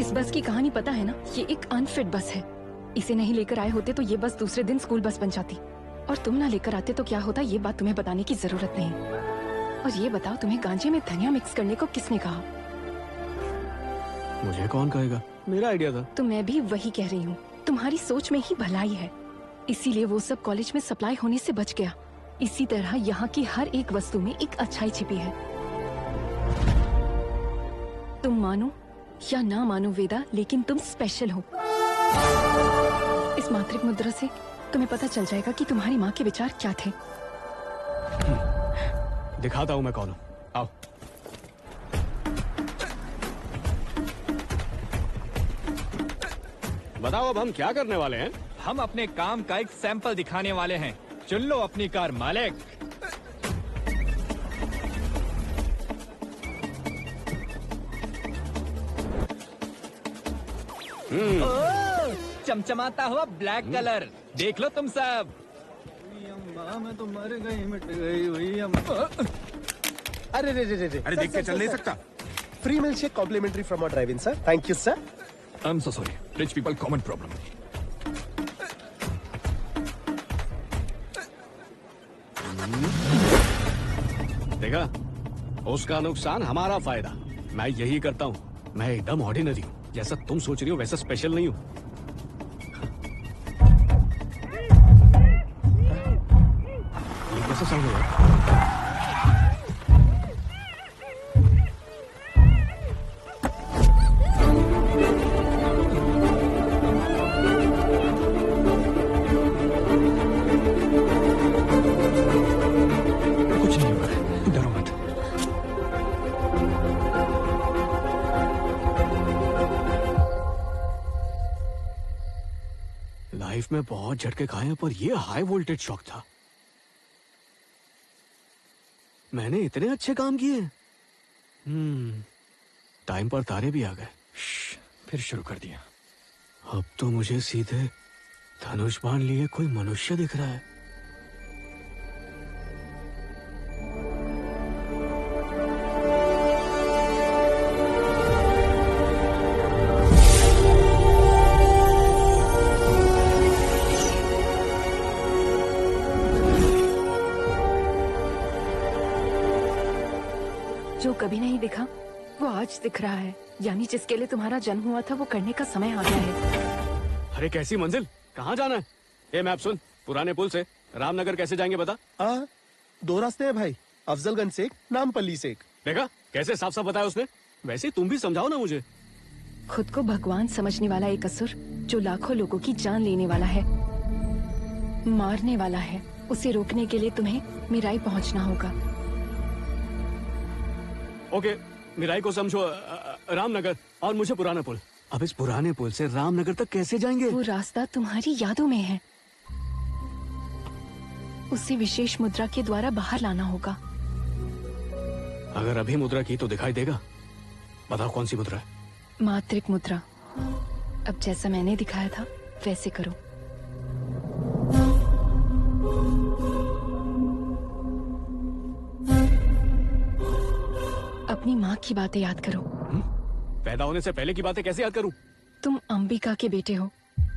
इस बस की कहानी पता है ना? ये एक अनफिट बस है। इसे नहीं लेकर आए होते तो ये बस दूसरे दिन स्कूल बस बन जाती, और तुम ना लेकर आते तो क्या होता ये बात तुम्हें बताने की जरूरत नहीं। और ये बताओ, तुम्हें गांजे में धनिया मिक्स करने को किसने कहा? मुझे कौन कहेगा, मेरा आइडिया था। तो मैं भी वही कह रही हूँ, तुम्हारी सोच में ही भलाई है, इसीलिए वो सब कॉलेज में सप्लाई होने से बच गया। इसी तरह यहाँ की हर एक वस्तु में एक अच्छाई छिपी है। तुम मानो या ना मानो वेदा, लेकिन तुम स्पेशल हो। इस मांत्रिक मुद्रा से तुम्हें पता चल जाएगा कि तुम्हारी माँ के विचार क्या थे। दिखाता हूँ मैं कौन हूँ, आओ। बताओ अब हम क्या करने वाले हैं? हम अपने काम का एक सैंपल दिखाने वाले हैं। चुन लो अपनी कार मालिक। चमचमाता हुआ ब्लैक कलर देख लो तुम सब। मैं तो मर गई, मिट गई वही अरे अरे देख के चल नहीं सकता। Free milkshake complimentary from our drive in sir. Thank you sir. I am so sorry, rich people common problem. देखा, उसका नुकसान हमारा फायदा। मैं यही करता हूँ। मैं एकदम ऑर्डिनरी हूँ, जैसा तुम सोच रही हो वैसा स्पेशल नहीं हूँ। ये कैसा साउंड है? लाइफ में बहुत झटके खाए हैं, पर ये हाई वोल्टेज शॉक था। मैंने इतने अच्छे काम किए। टाइम पर तारे भी आ गए। फिर शुरू कर दिया। अब तो मुझे सीधे धनुष बाण लिए कोई मनुष्य दिख रहा है। जो कभी नहीं दिखा वो आज दिख रहा है, यानी जिसके लिए तुम्हारा जन्म हुआ था वो करने का समय आ गया है। अरे कैसी मंजिल, कहाँ जाना है? ए मैप सुन, पुराने पुल से रामनगर कैसे जाएंगे बता? 2 रास्ते हैं भाई, अफजलगंज से एक, नामपल्ली से एक। देखा कैसे साफ साफ बताया उसने। वैसे तुम भी समझाओ ना मुझे। खुद को भगवान समझने वाला एक असुर जो लाखों लोगों की जान लेने वाला है, मारने वाला है, उसे रोकने के लिए तुम्हें मिराई पहुंचना होगा। ओके, मिराई को समझो रामनगर और मुझे पुराना पुल। अब इस पुराने पुल से रामनगर तक कैसे जाएंगे? वो रास्ता तुम्हारी यादों में है, उसे विशेष मुद्रा के द्वारा बाहर लाना होगा। अगर अभी मुद्रा की तो दिखाई देगा। बताओ कौन सी मुद्रा है? मात्रिक मुद्रा। अब जैसा मैंने दिखाया था वैसे करो। अपनी माँ की बातें याद करो। पैदा होने से पहले की बातें कैसे याद करूं? तुम अंबिका के बेटे हो,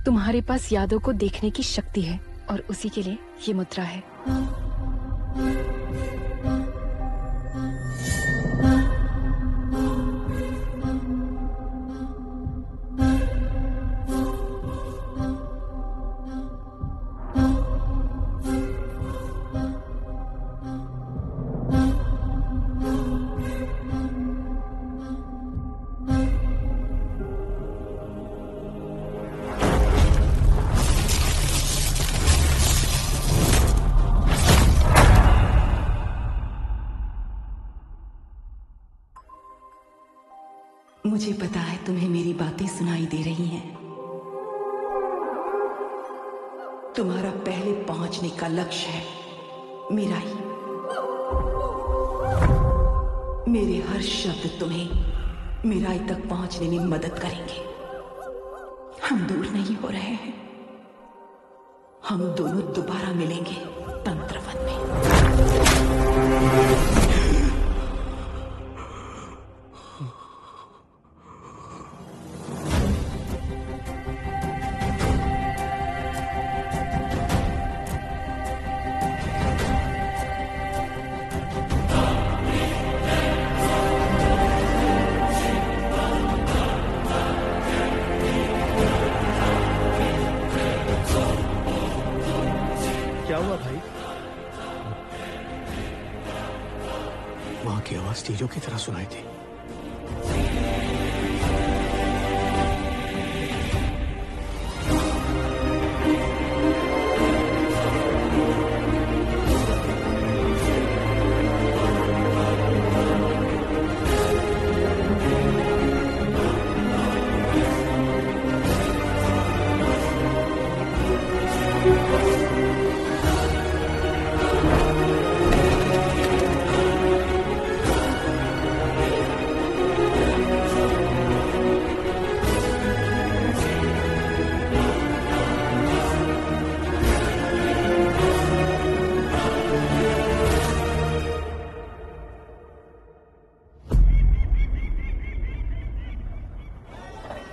तुम्हारे पास यादों को देखने की शक्ति है और उसी के लिए ये मुद्रा है। मुझे पता है तुम्हें मेरी बातें सुनाई दे रही हैं। तुम्हारा पहले पहुंचने का लक्ष्य है मिराई। मेरे हर शब्द तुम्हें मिराई तक पहुंचने में मदद करेंगे। हम दूर नहीं हो रहे हैं, हम दोनों दोबारा मिलेंगे तंत्रवन में। क्या हुआ भाई? माँ की आवाज तीजों की तरह सुनाई थी।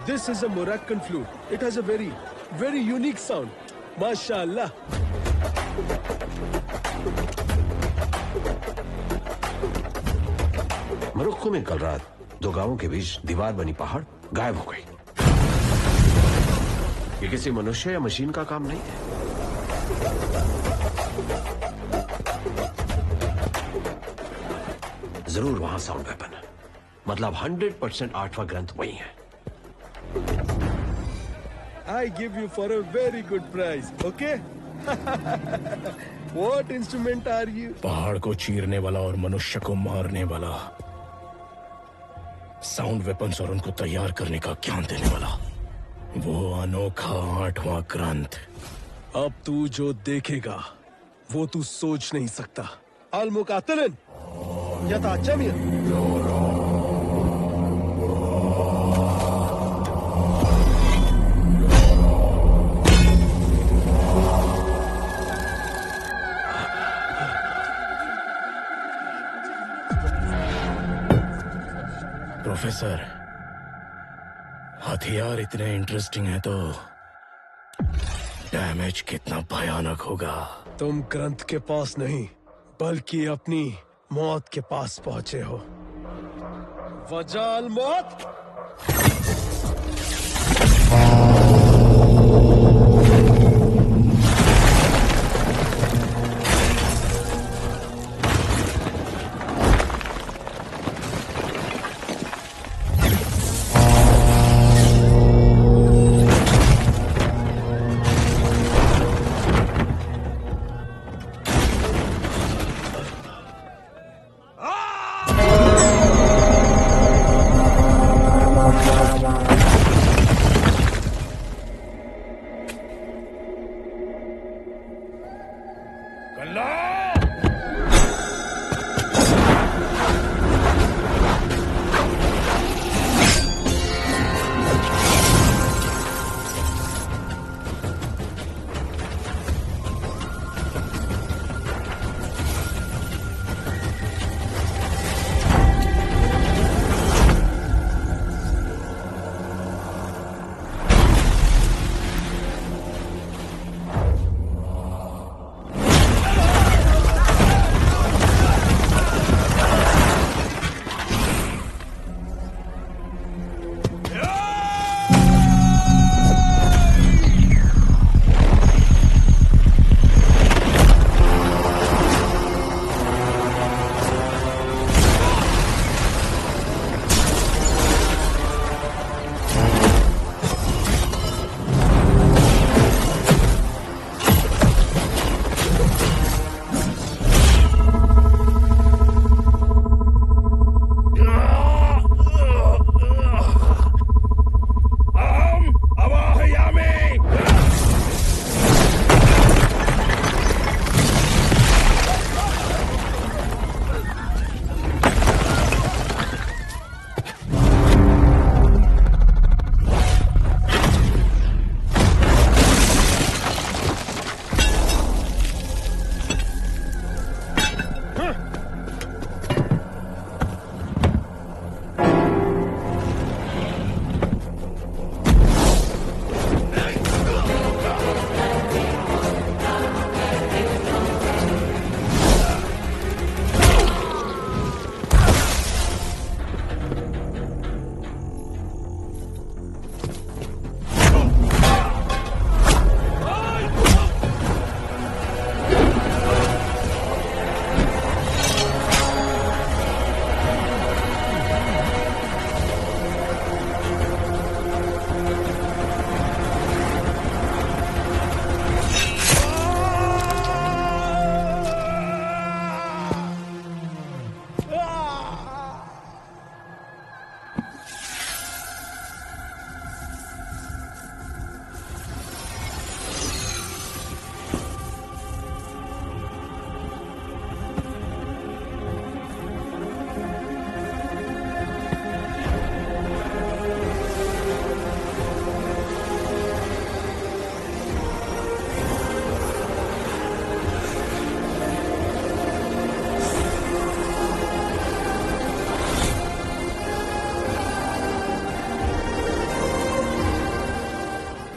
This is a Moroccan flute. It has a very, very unique sound. Mashallah. Morocco में कल रात 2 गांवों के बीच दीवार बनी पहाड़ गायब हो गई। ये किसी मनुष्य या मशीन का काम नहीं है। जरूर वहां साउंड वेपन है, मतलब 100% 8वां ग्रंथ वही है। I give you for a very good price, okay? What instrument are you? पहाड़ को चीरने वाला और मनुष्य को मारने वाला, साउंड वेपन्स और उनको तैयार करने का ज्ञान देने वाला, वो अनोखा 8वां ग्रंथ। अब तू जो देखेगा वो तू सोच नहीं सकता। Al-Muqatilin Yata Jamian। प्रोफेसर, हथियार इतने इंटरेस्टिंग है तो डैमेज कितना भयानक होगा। तुम ग्रंथ के पास नहीं बल्कि अपनी मौत के पास पहुंचे हो। वजाल मौत।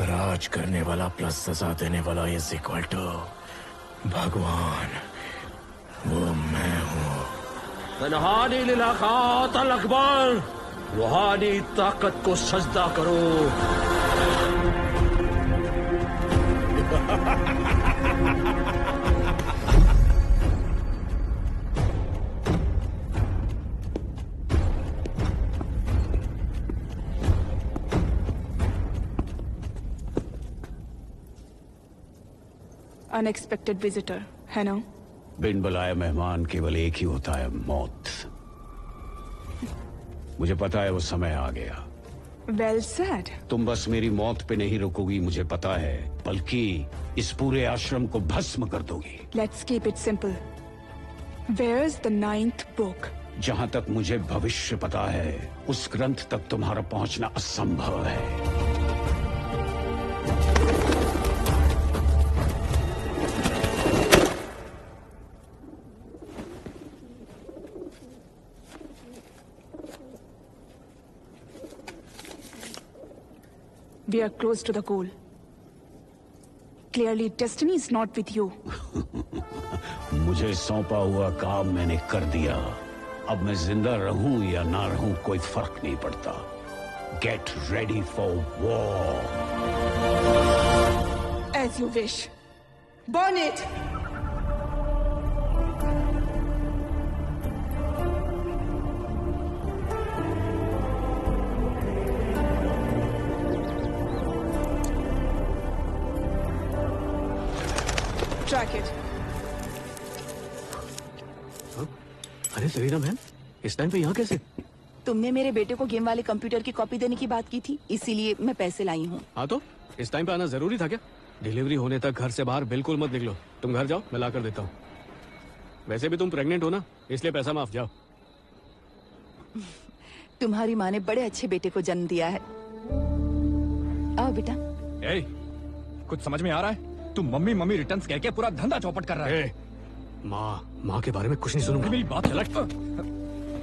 राज करने वाला प्लस सजा देने वाला इज इक्वल टू भगवान। वो मैं हूँ। तन्हानी लिलाकात अल अकबर, रूहानी ताकत को सजदा करो। अनएक्सपेक्टेड विजिटर है ना? बिन बुलाए मेहमान केवल एक ही होता है, मौत। मुझे पता है वो समय आ गया। Well said. तुम बस मेरी मौत पे नहीं रुकोगी, मुझे पता है, बल्कि इस पूरे आश्रम को भस्म कर दोगी। Let's keep it simple. Where is the 9th book? जहां तक मुझे भविष्य पता है, उस ग्रंथ तक तुम्हारा पहुंचना असंभव है। We are close to the goal. Clearly, destiny is not with you. मुझे सौंपा हुआ काम मैंने कर दिया। अब मैं जिंदा रहूं या ना रहूं कोई फर्क नहीं पड़ता। Get ready for war. As you wish. Burn it! Track it. अरे सवीना मैम, इस टाइम पे यहाँ कैसे? तुमने मेरे बेटे को गेम वाले कंप्यूटर की कॉपी देने की बात की थी, इसीलिए मैं पैसे लाई हूँ। हाँ तो इस टाइम पे आना जरूरी था क्या? डिलीवरी होने तक घर से बाहर बिल्कुल मत निकलो। तुम घर जाओ, मैं ला कर देता हूँ। वैसे भी तुम प्रेग्नेंट हो ना, इसलिए पैसा माफ। जाओ। तुम्हारी माँ ने बड़े अच्छे बेटे को जन्म दिया है। आओ बेटा। ए, कुछ समझ में आ रहा है? तू मम्मी मम्मी रिटर्न्स कह के पूरा धंधा चौपट कर रहा है। माँ के बारे में कुछ नहीं सुनूंगा। मेरी बात गलत,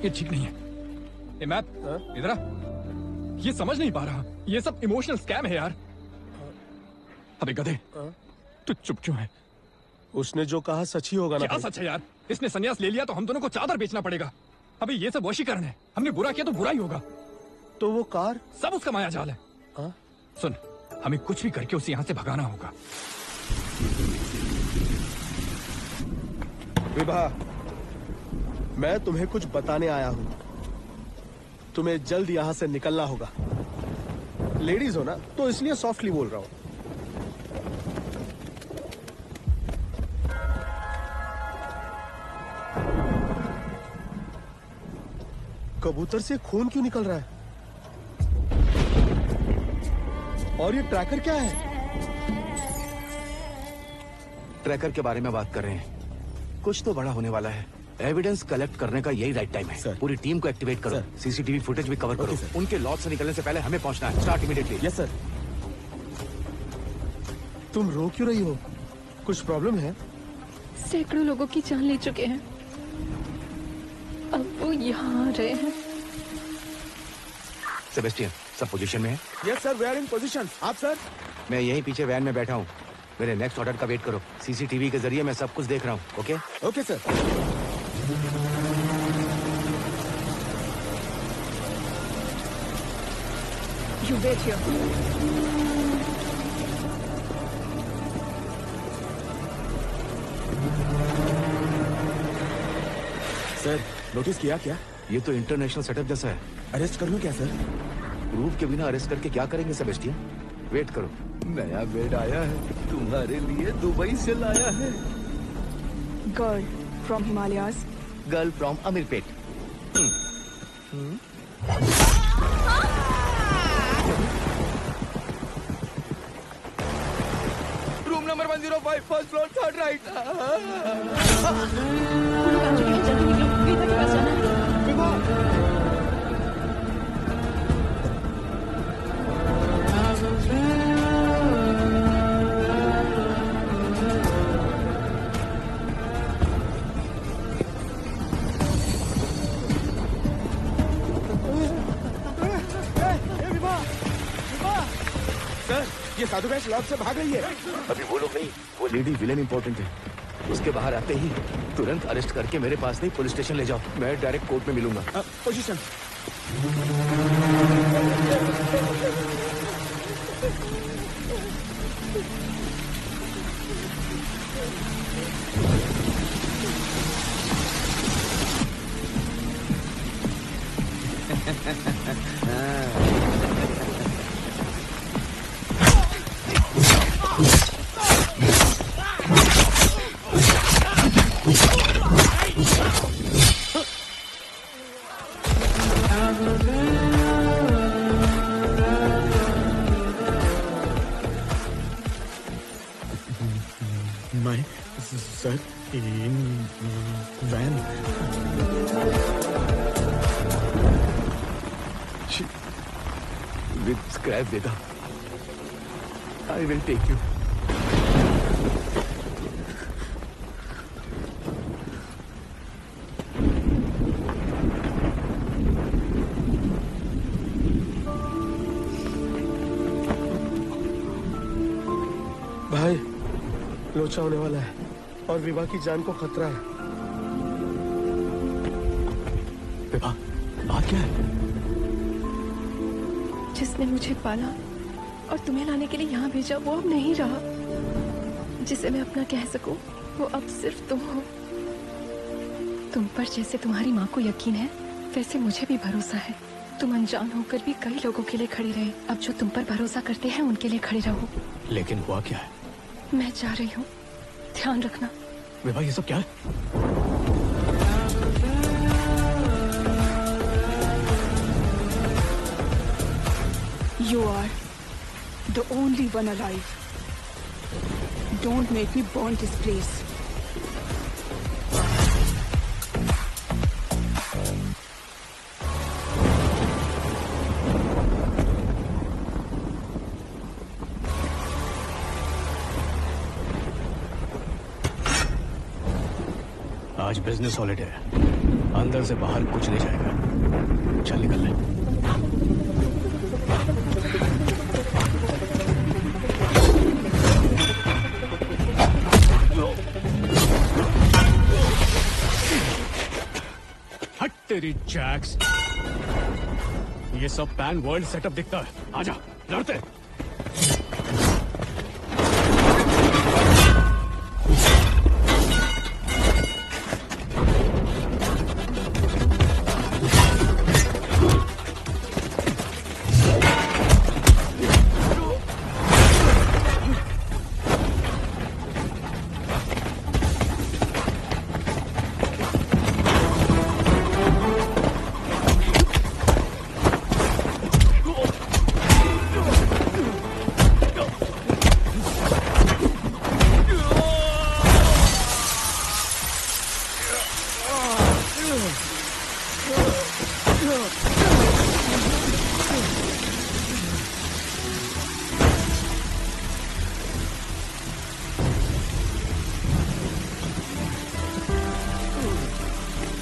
ये ठीक नहीं है। ए मैप, इधर आ। ये समझ नहीं पा रहा, ये सब इमोशनल स्कैम है यार। अबे गधे, तू चुप क्यों है? उसने जो कहा सच ही होगा ना। क्या सच है यार? इसने संन्यास ले लिया तो हम दोनों को चादर बेचना पड़ेगा। अबे ये सब वशीकरण है। हमने बुरा किया तो बुरा ही होगा। तो वो कार सब उसका माया जाल है। सुन, हमें कुछ भी करके उसे यहाँ से भगाना होगा। विभा, मैं तुम्हें कुछ बताने आया हूँ। तुम्हें जल्द यहाँ से निकलना होगा। लेडीज हो ना, तो इसलिए सॉफ्टली बोल रहा हूँ। कबूतर से खून क्यों निकल रहा है? और ये ट्रैकर क्या है? ट्रैकर के बारे में बात कर रहे हैं। कुछ तो बड़ा होने वाला है। एविडेंस कलेक्ट करने का यही राइट टाइम है। पूरी टीम को एक्टिवेट करो। सीसीटीवी फुटेज भी कवर करो। उनके लॉज से निकलने से पहले हमें पहुंचना है। Start immediately. Yes sir. तुम रो क्यों रही हो? कुछ प्रॉब्लम है? सैकड़ों लोगों की जान ले चुके हैं, अब वो यहाँ आ रहे हैं। सेबेस्टियन, सब पोजीशन में है? Yes sir, we are in position. आप सर? मैं यहीं पीछे वैन में बैठा हूँ। मेरे नेक्स्ट ऑर्डर का वेट करो। सीसीटीवी के जरिए मैं सब कुछ देख रहा हूँ। Okay? Okay sir. You wait here. Sir, notice किया क्या? ये तो इंटरनेशनल सेटअप जैसा है। अरेस्ट कर लूं क्या सर? प्रूफ के बिना अरेस्ट करके क्या करेंगे सेबेस्टियन? वेट करो। नया बेड आया है, तुम्हारे लिए दुबई से लाया है। Girl from Himalayas. Girl from Ameerpet. Room number 105, first floor, third right. ये साधु भैंस लॉज से भाग रही है। अभी वो लोग नहीं, वो लेडी विलेन इंपॉर्टेंट है। उसके बाहर आते ही तुरंत अरेस्ट करके मेरे पास नहीं पुलिस स्टेशन ले जाओ। मैं डायरेक्ट कोर्ट में मिलूंगा। Position. Sir in van with scrap वेदा आई विल टेक यू। भाई लोचा होने वाला है और विभा की जान को खतरा है। विभा, बात क्या है? जिसने मुझे पाला और तुम्हें लाने के लिए यहाँ भेजा वो अब नहीं रहा। जिसे मैं अपना कह सकूं वो अब सिर्फ तुम हो। तुम पर जैसे तुम्हारी माँ को यकीन है वैसे मुझे भी भरोसा है। तुम अनजान होकर भी कई लोगों के लिए खड़ी रहे। अब जो तुम पर भरोसा करते हैं उनके लिए खड़े रहो। लेकिन हुआ क्या है? मैं जा रही हूँ, ध्यान रखना। विभा, ये सब क्या है? You are the only one alive. Don't make me burn this place. आज बिजनेस हॉलिडे है, अंदर से बाहर कुछ नहीं जाएगा। चल निकल ले। हट तेरी जैक्स, ये सब पैन वर्ल्ड सेटअप दिखता है। आजा लड़ते।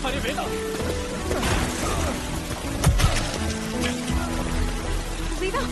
अरे वेदा, वेदा,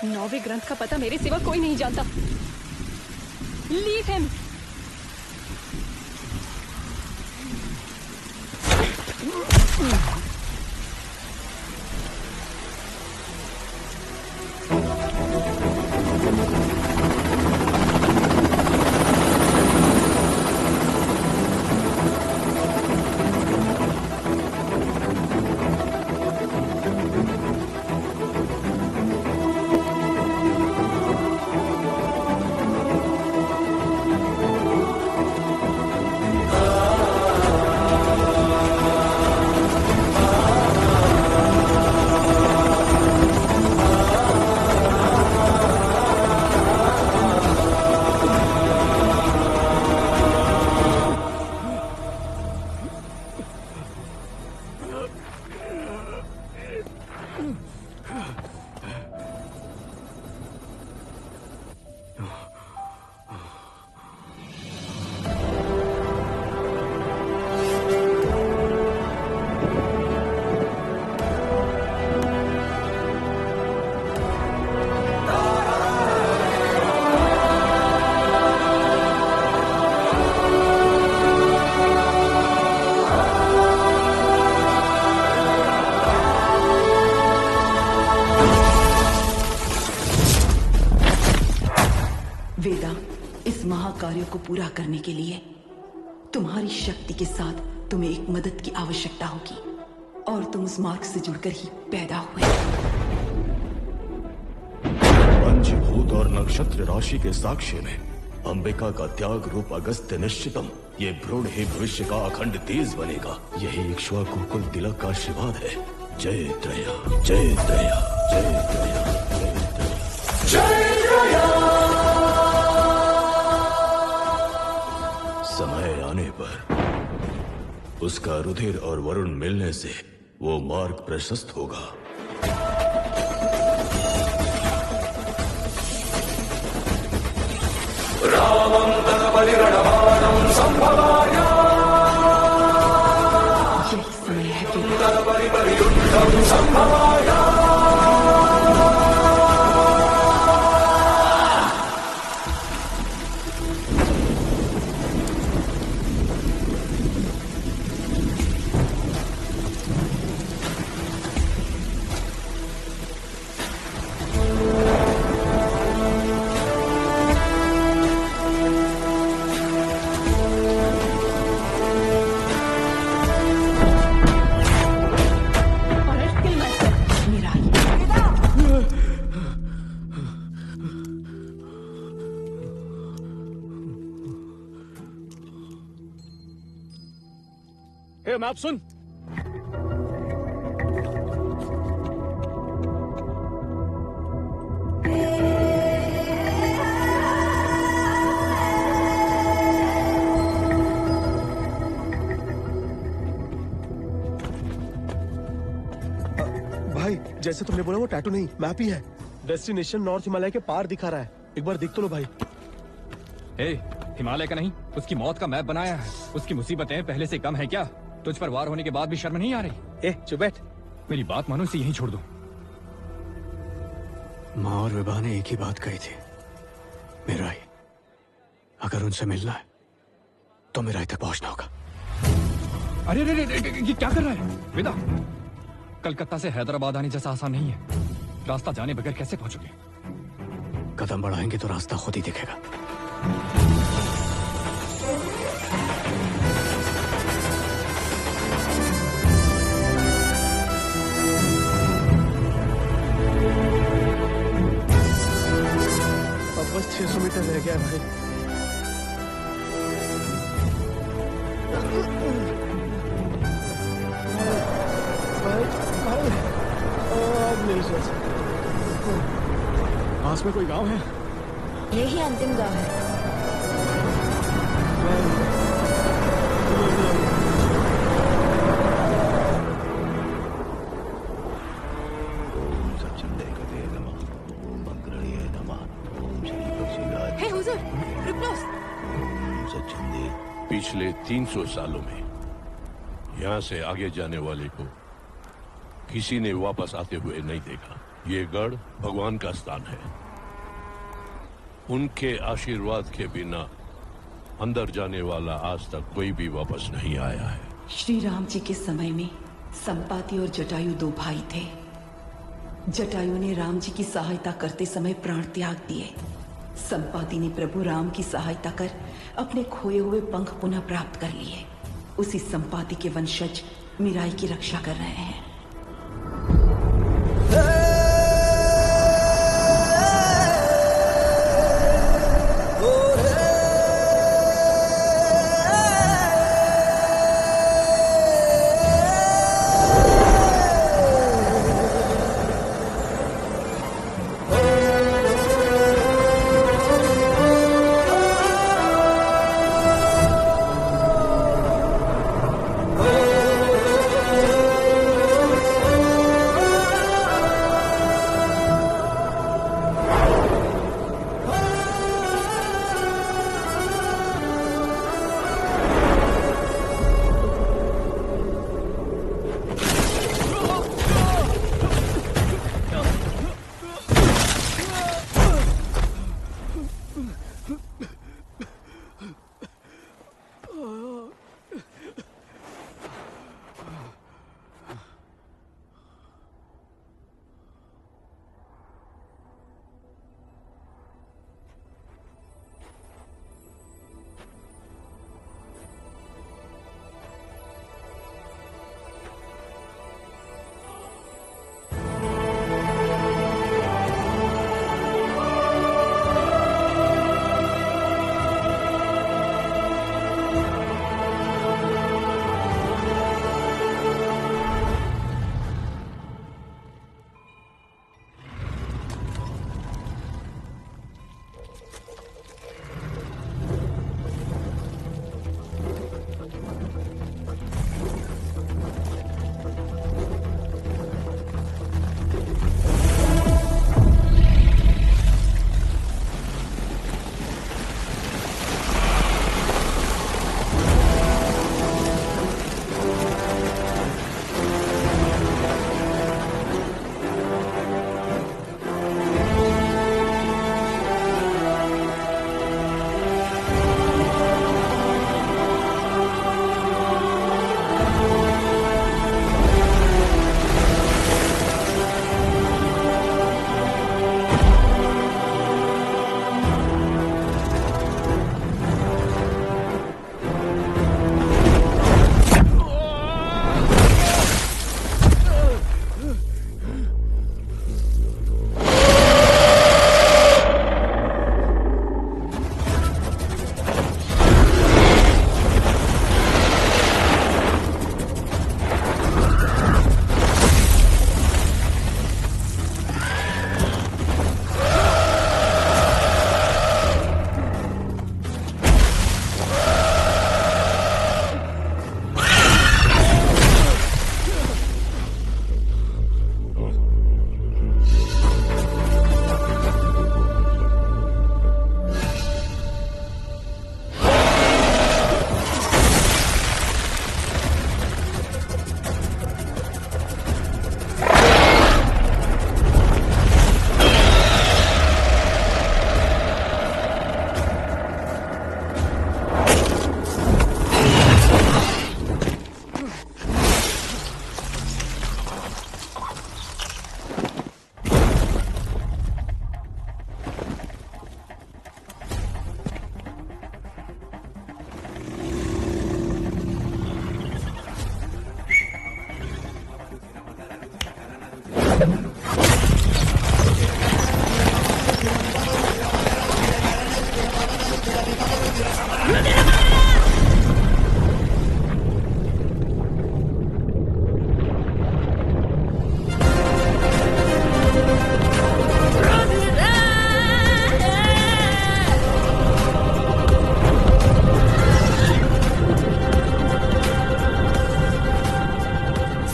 नौवे ग्रंथ का पता मेरे सिवा कोई नहीं जानता। Leave him. महाकार्यों को पूरा करने के लिए तुम्हारी शक्ति के साथ तुम्हें एक मदद की आवश्यकता होगी, और तुम उस मार्ग से जुड़कर ही पैदा हुए। पंचभूत और नक्षत्र राशि के साक्ष्य में अंबिका का त्याग रूप अगस्त्य निश्चितम, ये भ्रूण ही भविष्य का अखंड तेज बनेगा। यही इक्ष्वाकु कुल तिलक का आशीर्वाद है। जय त्रया, जय त्रया, जय त्रया, जय त्रया, जय त्रया। समय आने पर उसका रुधिर और वरुण मिलने से वो मार्ग प्रशस्त होगा। रामं तत्परिगणमानं संभवाय, यही समय है तत्परिपरियुद्धं संभवाय। मैप सुन। भाई जैसे तुमने बोला वो टैटू नहीं, मैप ही है। डेस्टिनेशन नॉर्थ हिमालय के पार दिखा रहा है, एक बार देख तो लो भाई। हिमालय का नहीं, उसकी मौत का मैप बनाया है। उसकी मुसीबतें पहले से कम है क्या? तुझ पर वार होने के बाद भी शर्म नहीं आ रही? चुप बैठ। मेरी बात मानो, इसे यहीं छोड़ दो। माँ और विभा ने एक ही बात कही थी, मीराई। अगर उनसे मिलना है तो मीराई तक पहुंचना होगा। अरे ये क्या कर रहा है विदा? कलकत्ता से हैदराबाद आने जैसा आसान नहीं है। रास्ता जाने बगैर कैसे पहुंचोगे? कदम बढ़ाएंगे तो रास्ता खुद ही दिखेगा। अब बस 600 मीटर रह गया भाई। अब नहीं सोच सकते। पास में कोई गांव है? यही अंतिम गांव है। हे हुजूर, रिप्लोस। पिछले 300 सालों में यहाँ से आगे जाने वाले को किसी ने वापस आते हुए नहीं देखा। ये गढ़ भगवान का स्थान है। उनके आशीर्वाद के बिना अंदर जाने वाला आज तक कोई भी वापस नहीं आया है। श्री राम जी के समय में संपाति और जटायु दो भाई थे। जटायु ने राम जी की सहायता करते समय प्राण त्याग दिए। संपाति ने प्रभु राम की सहायता कर अपने खोए हुए पंख पुनः प्राप्त कर लिए। उसी संपाति के वंशज मीराई की रक्षा कर रहे हैं।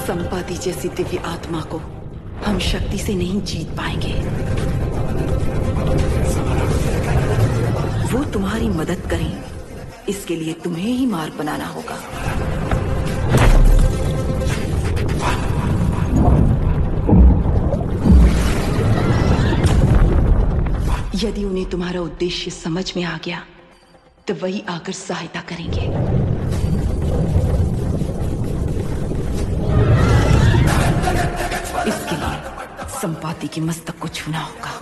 संपाति जैसी दिव्य आत्मा को हम शक्ति से नहीं जीत पाएंगे। वो तुम्हारी मदद करें, इसके लिए तुम्हें ही मार्ग बनाना होगा। यदि उन्हें तुम्हारा उद्देश्य समझ में आ गया तो वही आकर सहायता करेंगे। इसके लिए संपाति के मस्तक को छूना होगा।